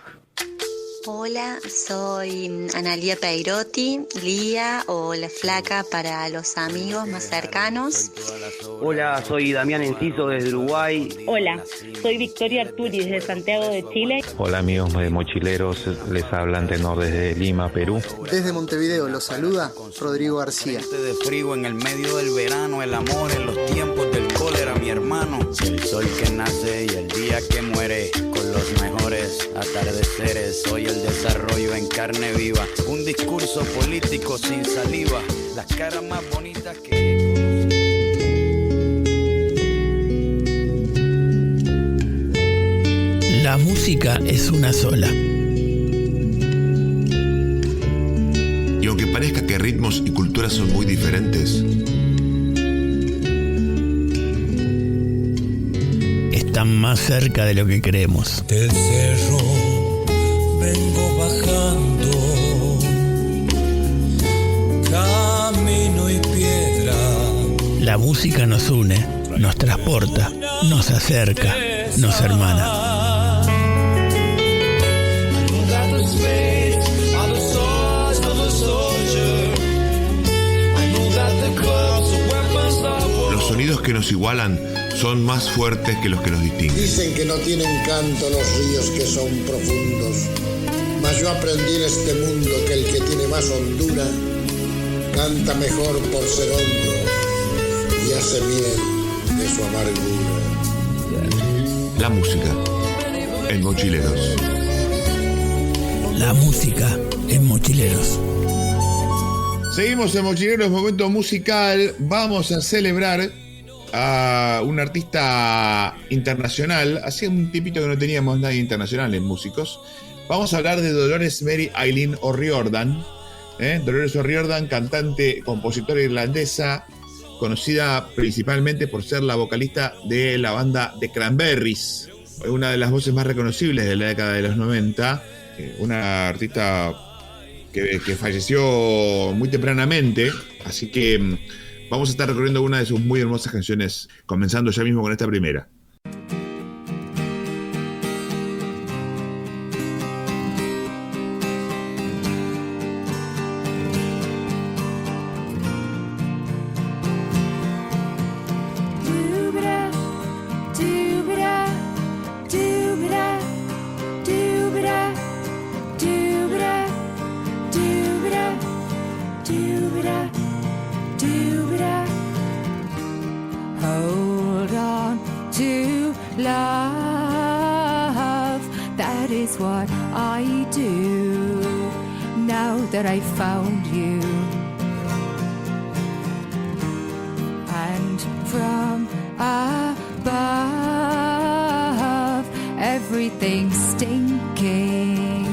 Speaker 19: Hola, soy Analía Peirotti, Lía o La Flaca para los amigos más cercanos.
Speaker 20: Hola, soy Damián Enciso desde Uruguay.
Speaker 21: Hola, soy Victoria Arturi desde Santiago de Chile.
Speaker 22: Hola amigos de Mochileros, les habla Antenor desde Lima, Perú.
Speaker 23: Desde Montevideo los saluda Rodrigo García.
Speaker 24: De frío en el medio del verano, el amor en los tiempos del cólera, mi hermano. El sol que nace y el día que muere, con los mejores atardeceres. Soy el desarrollo en carne viva, un discurso político sin saliva, las caras más bonitas que...
Speaker 4: La música es una sola.
Speaker 1: Y aunque parezca que ritmos y culturas son muy diferentes,
Speaker 4: están más cerca de lo que creemos.
Speaker 2: Del cerro vengo bajando, camino y piedra.
Speaker 4: La música nos une, nos transporta, nos acerca, nos hermana.
Speaker 1: los sonidos que nos igualan son más fuertes que los que nos distinguen.
Speaker 3: Dicen que no tienen canto los ríos que son profundos, mas yo aprendí en este mundo que el que tiene más hondura canta mejor por ser hondo y hace miel de su amargura.
Speaker 1: La música en Mochileros.
Speaker 4: La música en Mochileros.
Speaker 1: Seguimos en Mochileros, momento musical. Vamos a celebrar a un artista internacional. Hacía un tipito que no teníamos nadie internacional en músicos. Vamos a hablar de Dolores Mary Eileen O'Riordan. Dolores O'Riordan, cantante, compositora irlandesa, conocida principalmente por ser la vocalista de la banda The Cranberries, una de las voces más reconocibles de la década de los 90, una artista que falleció muy tempranamente, así que vamos a estar recorriendo una de sus muy hermosas canciones, comenzando ya mismo con esta primera.
Speaker 6: Hold on to love, that is what I do now that I found you. And from above, everything's stinking,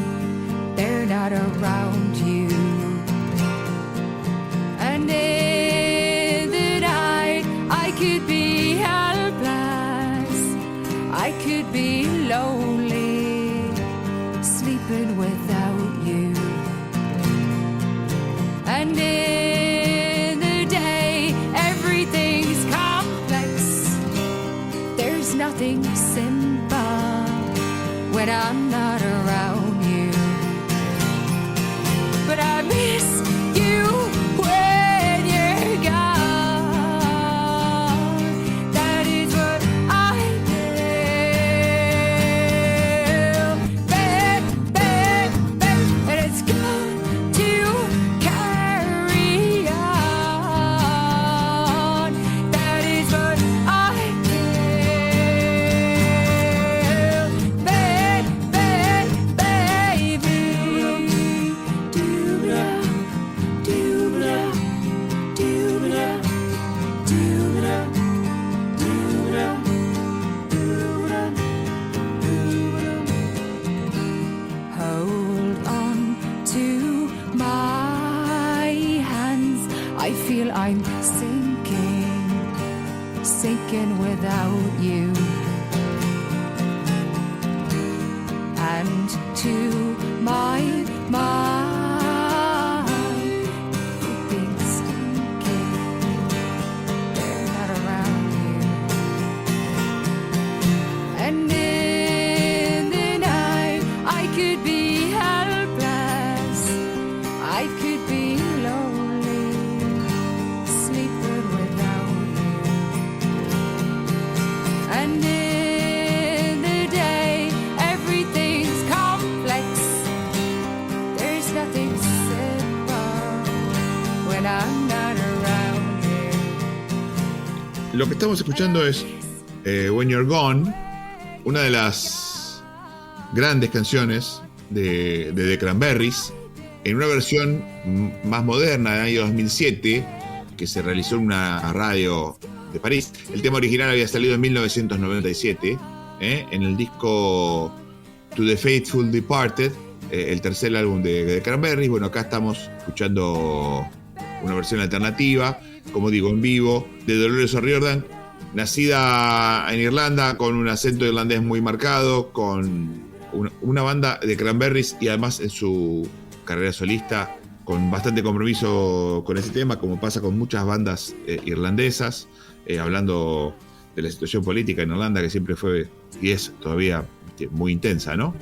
Speaker 6: they're not around you. And in the night I could be helpless, I could be lonely, sleeping without you. And in the day everything's complex, there's nothing simple when I'm not around you. But I miss you when you're gone, that is what I feel. Babe, babe, babe, and it's going to carry on, that is what I feel. Babe, babe, baby, doo-da, doo-da, doo-da, doo-da, doo-da, doo-da, doo-da. Hold on to my hands, I feel I'm sinking without you. And to my mind, everything's stinking, they're not around you. And in the night I could be helpless, I could be lonely, sleeping without you. And in the day everything's complex, there's nothing simple when I'm not around you.
Speaker 1: Lo que estamos escuchando es When You're Gone, una de las grandes canciones de The Cranberries, en una versión más moderna del año 2007, que se realizó en una radio de París. El tema original había salido en 1997, en el disco To the Faithful Departed, el tercer álbum de The Cranberries. Bueno, acá estamos escuchando una versión alternativa, como digo, en vivo, de Dolores O'Riordan, nacida en Irlanda, con un acento irlandés muy marcado, con una banda de Cranberries y además en su carrera solista con bastante compromiso con ese tema, como pasa con muchas bandas irlandesas, hablando de la situación política en Irlanda, que siempre fue y es todavía muy intensa, ¿no?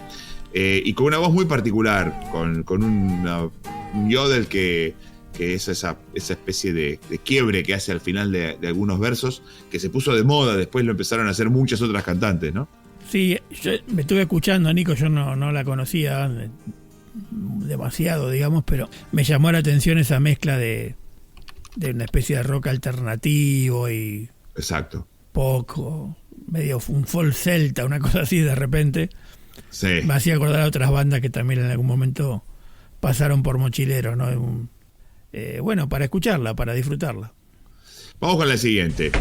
Speaker 1: Y con una voz muy particular, con un yodel que que es esa especie de quiebre que hace al final de algunos versos, que se puso de moda, después lo empezaron a hacer muchas otras cantantes, ¿no?
Speaker 4: Sí, yo me estuve escuchando a Nico, yo no la conocía demasiado, digamos, pero me llamó la atención esa mezcla de una especie de rock alternativo y...
Speaker 1: Exacto.
Speaker 4: Poco, medio un folk celta, una cosa así de repente.
Speaker 1: Sí.
Speaker 4: Me hacía acordar a otras bandas que también en algún momento pasaron por Mochileros, ¿no? Bueno, para escucharla, para disfrutarla.
Speaker 1: Vamos con la siguiente.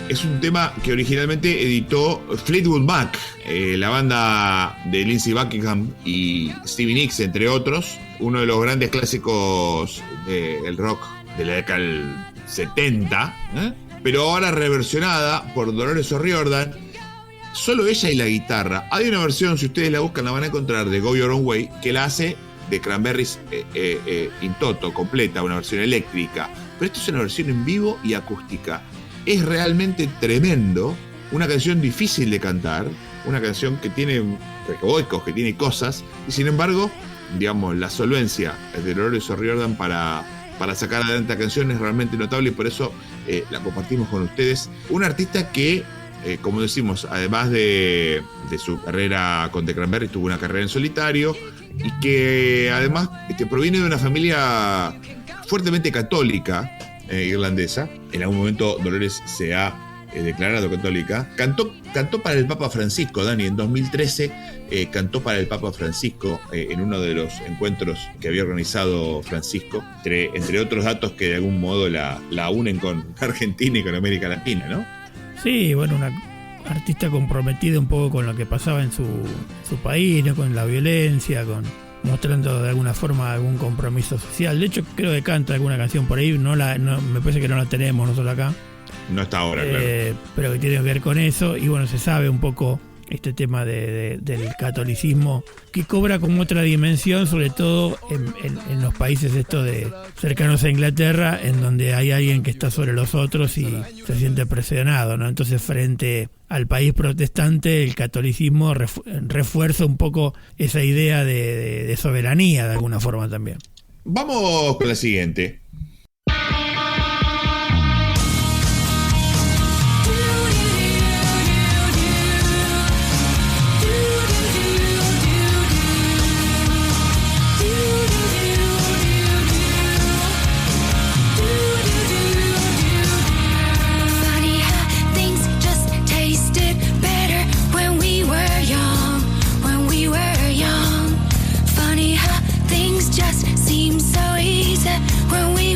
Speaker 1: Es un tema que originalmente editó Fleetwood Mac, la banda de Lindsey Buckingham y Stevie Nicks, entre otros, uno de los grandes clásicos del rock de la década del 70, pero ahora reversionada por Dolores O'Riordan, solo ella y la guitarra. Hay una versión, si ustedes la buscan la van a encontrar, de Go Your Own Way, que la hace de Cranberries in toto, completa, una versión eléctrica, pero esto es una versión en vivo y acústica. Es realmente tremendo, una canción difícil de cantar, una canción que tiene recovecos, que tiene cosas, y sin embargo, digamos, la solvencia de Dolores O'Riordan para sacar adelante la canción es realmente notable y por eso la compartimos con ustedes. Un artista que, como decimos, además de su carrera con The Cranberries, tuvo una carrera en solitario y que además proviene de una familia fuertemente católica, irlandesa. En algún momento Dolores se ha declarado católica. Cantó para el Papa Francisco, Dani, en 2013 cantó para el Papa Francisco en uno de los encuentros que había organizado Francisco, entre otros datos que de algún modo la unen con Argentina y con América Latina, ¿no?
Speaker 4: Sí, bueno, una artista comprometida un poco con lo que pasaba en su país, ¿no? Con la violencia, mostrando de alguna forma algún compromiso social. De hecho, creo que canta alguna canción por ahí, me parece que no la tenemos nosotros acá.
Speaker 1: No está ahora, claro.
Speaker 4: Pero que tiene que ver con eso, y bueno, se sabe un poco este tema del catolicismo, que cobra como otra dimensión, sobre todo en los países estos cercanos a Inglaterra, en donde hay alguien que está sobre los otros y se siente presionado, ¿no? Entonces, frente al país protestante, el catolicismo refuerza un poco esa idea de soberanía de alguna forma también.
Speaker 1: Vamos con la siguiente.
Speaker 5: When we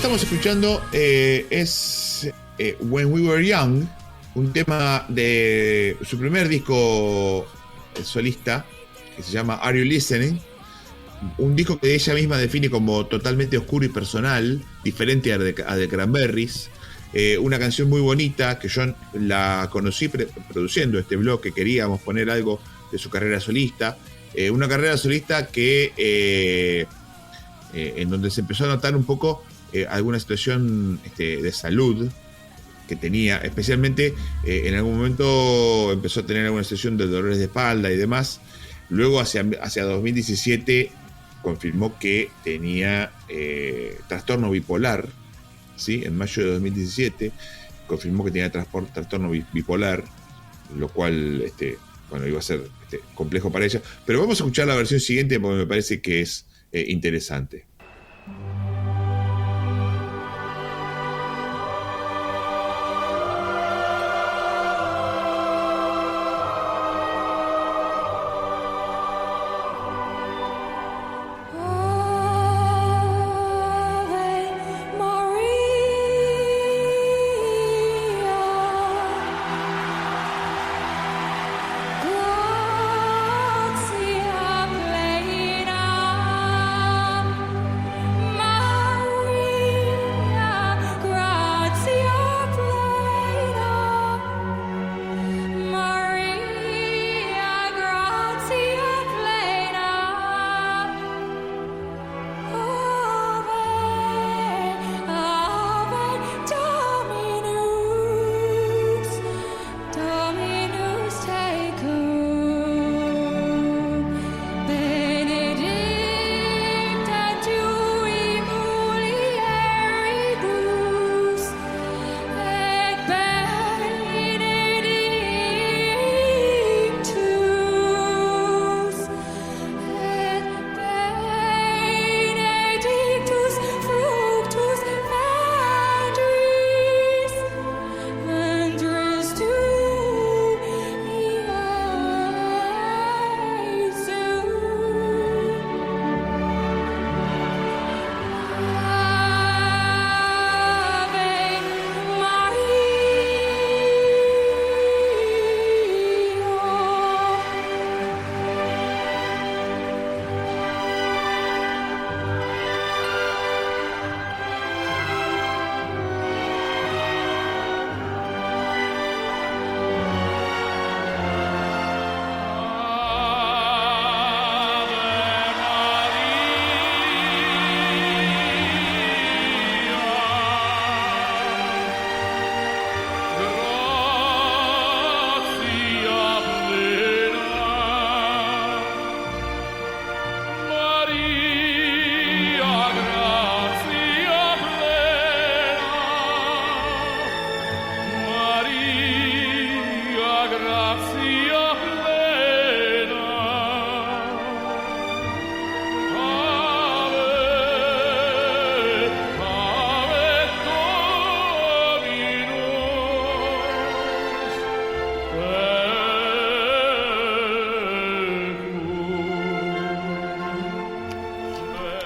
Speaker 1: estamos escuchando es When We Were Young, un tema de su primer disco solista, que se llama Are You Listening? Un disco que ella misma define como totalmente oscuro y personal, diferente a The Cranberries. Una canción muy bonita que yo la conocí produciendo este blog, que queríamos poner algo de su carrera solista. Una carrera solista que en donde se empezó a notar un poco alguna situación de salud que tenía, especialmente en algún momento empezó a tener alguna situación de dolores de espalda y demás. Luego hacia 2017 confirmó que tenía trastorno bipolar, ¿sí? En mayo de 2017 confirmó que tenía trastorno bipolar, lo cual iba a ser complejo para ella. Pero vamos a escuchar la versión siguiente porque me parece que es interesante.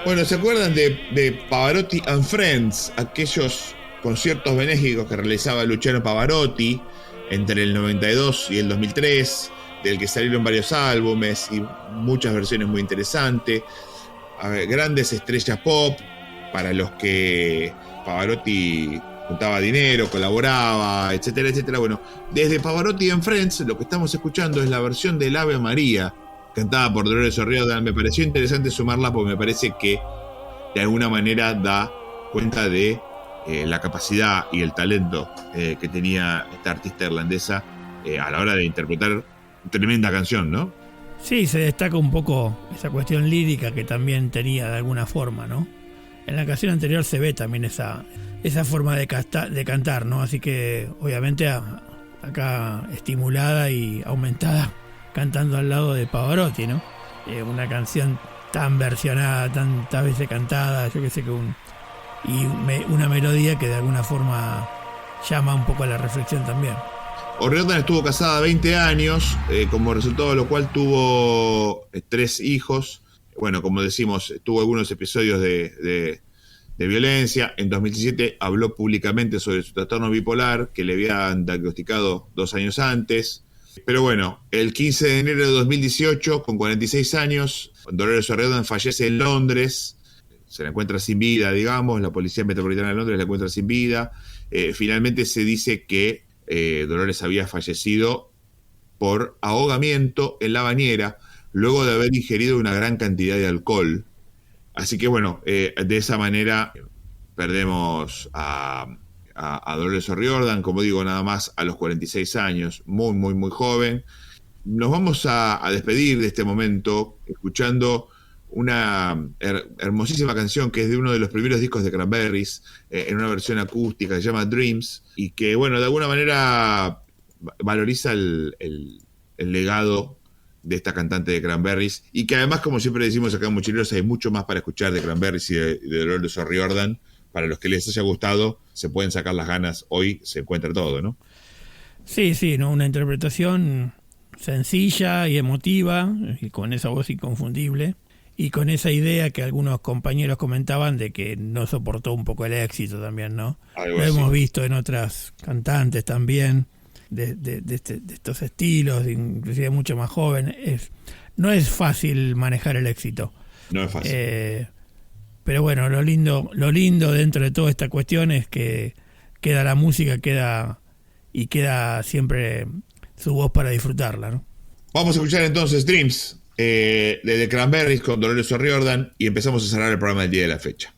Speaker 1: Bueno, ¿se acuerdan de Pavarotti and Friends? Aquellos conciertos benéficos que realizaba Luciano Pavarotti entre el 92 y el 2003, del que salieron varios álbumes y muchas versiones muy interesantes. Grandes estrellas pop para los que Pavarotti juntaba dinero, colaboraba, etcétera, etcétera. Bueno, desde Pavarotti and Friends lo que estamos escuchando es la versión del Ave María, cantada por Dolores O'Riordan. Me pareció interesante sumarla porque me parece que de alguna manera da cuenta de la capacidad y el talento que tenía esta artista irlandesa a la hora de interpretar tremenda canción, ¿no?
Speaker 4: Sí, se destaca un poco esa cuestión lírica que también tenía de alguna forma, ¿no? En la canción anterior se ve también esa forma de cantar, ¿no? Así que obviamente acá estimulada y aumentada cantando al lado de Pavarotti, ¿no? Una canción tan versionada, tantas veces cantada, yo que sé, una melodía que de alguna forma llama un poco a la reflexión también.
Speaker 1: O'Riordan estuvo casada 20 años, como resultado de lo cual tuvo 3 hijos. Bueno, como decimos, tuvo algunos episodios de de violencia. En 2017 habló públicamente sobre su trastorno bipolar, que le habían diagnosticado 2 años antes. Pero bueno, el 15 de enero de 2018, con 46 años, Dolores O'Riordan fallece en Londres. Se la encuentra sin vida, digamos. La Policía Metropolitana de Londres la encuentra sin vida. Finalmente se dice que Dolores había fallecido por ahogamiento en la bañera, luego de haber ingerido una gran cantidad de alcohol. Así que bueno, de esa manera perdemos a Dolores O'Riordan, como digo, nada más a los 46 años, muy, muy, muy joven. Nos vamos a despedir de este momento escuchando una hermosísima canción que es de uno de los primeros discos de Cranberries, en una versión acústica, se llama Dreams, y que, bueno, de alguna manera valoriza el legado de esta cantante de Cranberries, y que además, como siempre decimos acá en Mochileros, hay mucho más para escuchar de Cranberries y de Dolores O'Riordan. Para los que les haya gustado, se pueden sacar las ganas, hoy se encuentra todo, ¿no?
Speaker 4: Sí, ¿no? Una interpretación sencilla y emotiva, y con esa voz inconfundible, y con esa idea que algunos compañeros comentaban de que no soportó un poco el éxito también, ¿no? Lo hemos visto en otras cantantes también, de estos estilos, inclusive mucho más joven. No es fácil manejar el éxito.
Speaker 1: No es fácil.
Speaker 4: Pero bueno, lo lindo dentro de toda esta cuestión es que queda la música, queda siempre su voz para disfrutarla, ¿no?
Speaker 1: Vamos a escuchar entonces Dreams de The Cranberries con Dolores O'Riordan y empezamos a cerrar el programa del día de la fecha.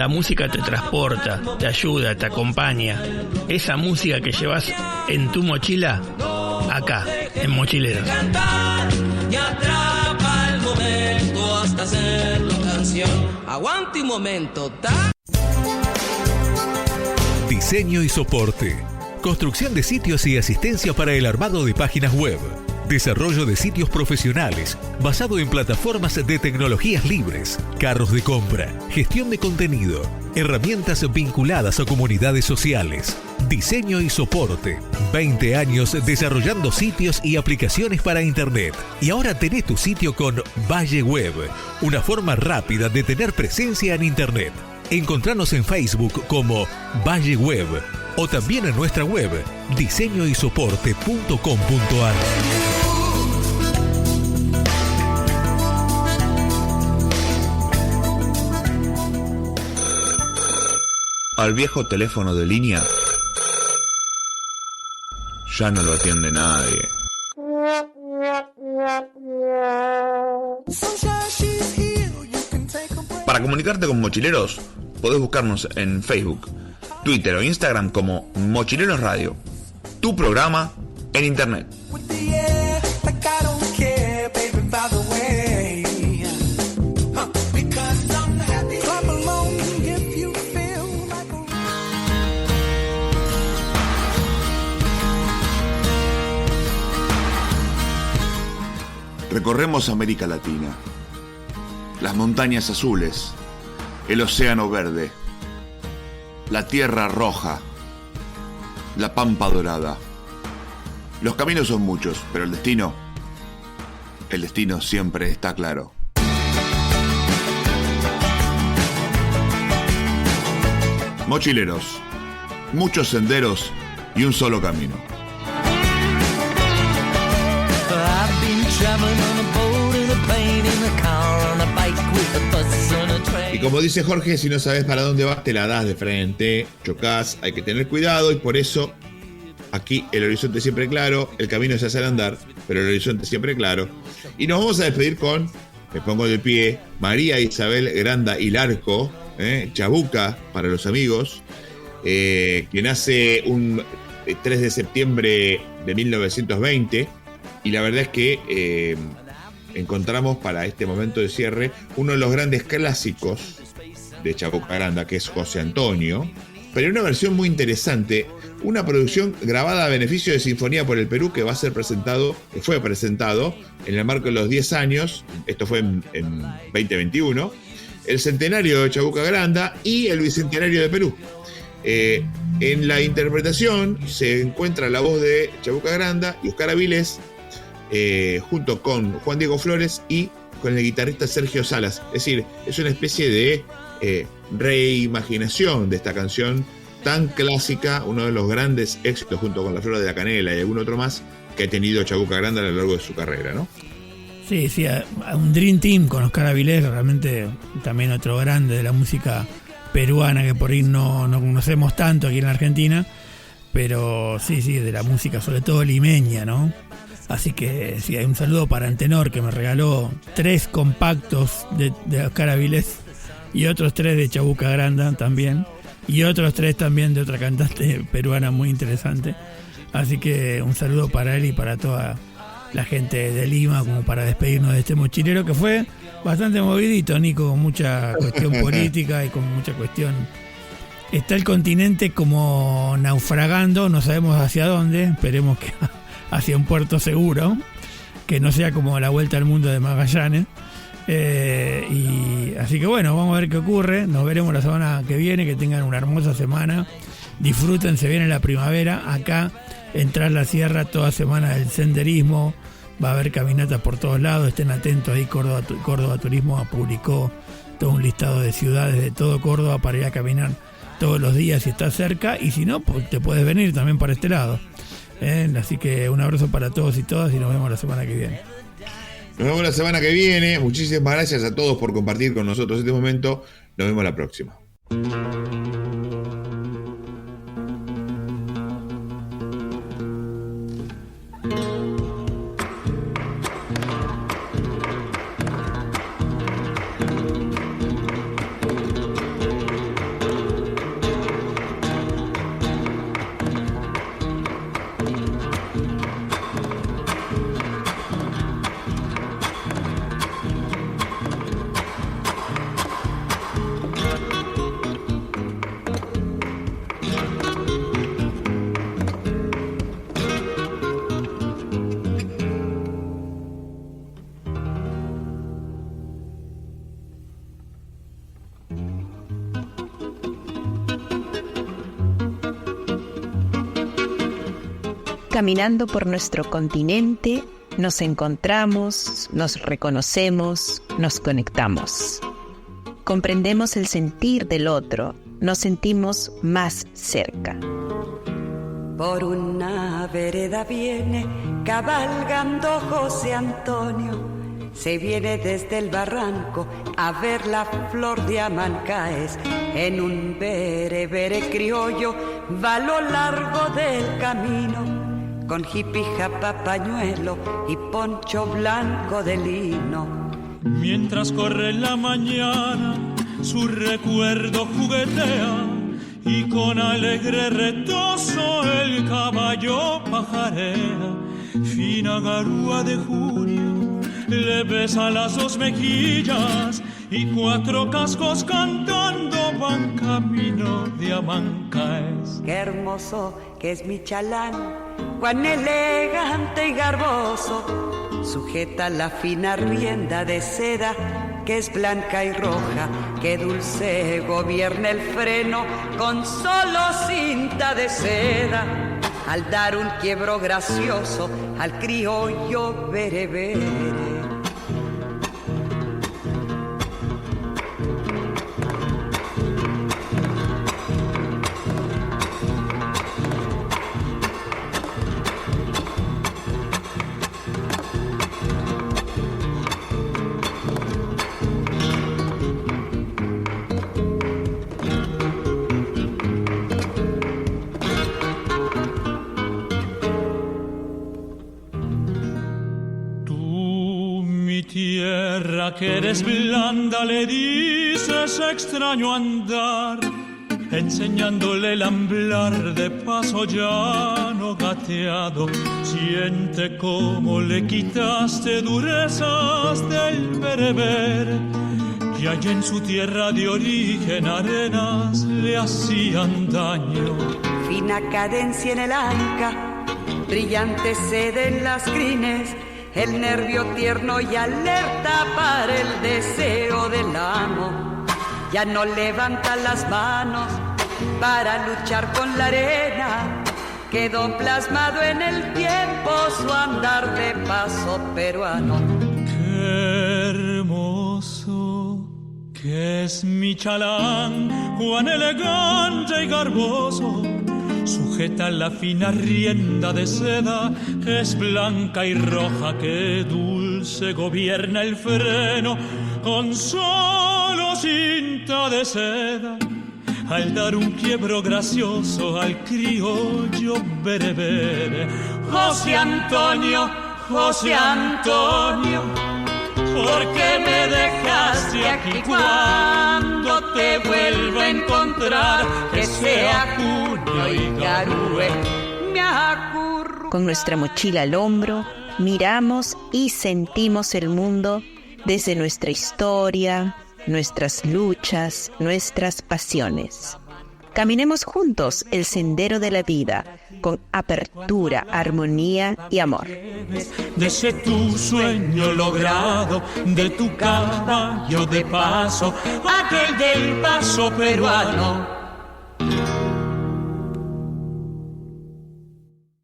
Speaker 4: La música te transporta, te ayuda, te acompaña. Esa música que llevas en tu mochila, acá, en Mochileros.
Speaker 2: Y atrapa el momento hasta hacerlo canción. Aguante un momento,
Speaker 5: Diseño y soporte. Construcción de sitios y asistencia para el armado de páginas web. Desarrollo de sitios profesionales basado en plataformas de tecnologías libres, carros de compra, gestión de contenido, herramientas vinculadas a comunidades sociales. Diseño y soporte. 20 años desarrollando sitios y aplicaciones para Internet. Y ahora tenés tu sitio con Valle Web, una forma rápida de tener presencia en Internet. Encontranos en Facebook como Valle Web o también en nuestra web diseñoysoporte.com.ar.
Speaker 1: Al viejo teléfono de línea ya no lo atiende nadie. Para comunicarte con Mochileros, podés buscarnos en Facebook, Twitter o Instagram como Mochileros Radio, tu programa en Internet. Recorremos América Latina, las montañas azules, el océano verde, la tierra roja, la pampa dorada. Los caminos son muchos, pero el destino siempre está claro. Mochileros, muchos senderos y un solo camino. Y como dice Jorge, si no sabes para dónde vas, te la das de frente, chocás, hay que tener cuidado y por eso aquí el horizonte siempre claro, el camino se hace al andar, pero el horizonte siempre claro. Y nos vamos a despedir con, me pongo de pie, María Isabel Granda Hilarco, Chabuca para los amigos, que nace un 3 de septiembre de 1920, y la verdad es que encontramos para este momento de cierre uno de los grandes clásicos de Chabuca Granda, que es José Antonio, pero en una versión muy interesante, una producción grabada a beneficio de Sinfonía por el Perú que fue presentado en el marco de los 10 años, esto fue en 2021, el centenario de Chabuca Granda y el bicentenario de Perú. En la interpretación se encuentra la voz de Chabuca Granda y Oscar Avilés, junto con Juan Diego Flores y con el guitarrista Sergio Salas. Es decir, es una especie de reimaginación de esta canción tan clásica, uno de los grandes éxitos junto con La Flor de la Canela y algún otro más que ha tenido Chabuca Granda a lo largo de su carrera, ¿no?
Speaker 4: Sí, un Dream Team con Oscar Avilés, realmente también otro grande de la música peruana que por ahí no conocemos tanto aquí en la Argentina, pero sí, de la música sobre todo limeña, ¿no? Así que sí, hay un saludo para Antenor, que me regaló 3 compactos de Oscar Avilés y otros 3 de Chabuca Granda también, y otros 3 también de otra cantante peruana muy interesante. Así que un saludo para él y para toda la gente de Lima, como para despedirnos de este mochilero que fue bastante movidito, Nico, con mucha cuestión política y con mucha cuestión. Está el continente como naufragando, no sabemos hacia dónde, esperemos que hacia un puerto seguro, que no sea como la vuelta al mundo de Magallanes. Y así que bueno, vamos a ver qué ocurre. Nos veremos la semana que viene. Que tengan una hermosa semana. Disfruten, se viene la primavera. Acá en Tras la Sierra, toda semana del senderismo. Va a haber caminatas por todos lados. Estén atentos ahí. Córdoba Turismo publicó todo un listado de ciudades de todo Córdoba para ir a caminar todos los días si estás cerca. Y si no, pues te puedes venir también para este lado. Así que un abrazo para todos y todas y nos vemos la semana que viene.
Speaker 1: Nos vemos la semana que viene. Muchísimas gracias a todos por compartir con nosotros este momento. Nos vemos la próxima.
Speaker 7: caminando por nuestro continente, nos encontramos, nos reconocemos, nos conectamos. Comprendemos el sentir del otro, nos sentimos más cerca.
Speaker 8: Por una vereda viene cabalgando José Antonio. Se viene desde el barranco a ver la flor de Amancaes. En un berebere criollo va a lo largo del camino, con jipija, pañuelo y poncho blanco de lino.
Speaker 2: Mientras corre la mañana, su recuerdo juguetea, y con alegre retozo el caballo pajarea. Fina garúa de junio le besa las dos mejillas, y cuatro cascos cantando van camino de Amancaes.
Speaker 8: Qué hermoso que es mi chalán, cuán elegante y garboso, sujeta la fina rienda de seda que es blanca y roja, que dulce gobierna el freno con solo cinta de seda. Al dar un quiebro gracioso al criollo berebere.
Speaker 2: Que eres blanda, le dices extraño andar, enseñándole el amblar de paso llano gateado. Siente cómo le quitaste durezas del bereber, que allá en su tierra de origen arenas le hacían daño.
Speaker 8: Fina cadencia en el anca, brillante sede en las crines, el nervio tierno y alerta para el deseo del amo. Ya no levanta las manos para luchar con la arena, quedó plasmado en el tiempo su andar de paso peruano.
Speaker 2: Qué hermoso que es mi chalán, cuán elegante y garboso, sujeta la fina rienda de seda que es blanca y roja, que dulce gobierna el freno con solo cinta de seda. Al dar un quiebro gracioso al criollo berebere. José Antonio, José Antonio, ¿por qué me dejaste aquí? Cuando te vuelva a encontrar, que sea junio y garúe, me acurruca.
Speaker 7: Con nuestra mochila al hombro, miramos y sentimos el mundo desde nuestra historia, nuestras luchas, nuestras pasiones. Caminemos juntos el sendero de la vida, con apertura, armonía y amor.
Speaker 2: Desde tu sueño logrado, de tu caballo de paso, aquel del paso peruano.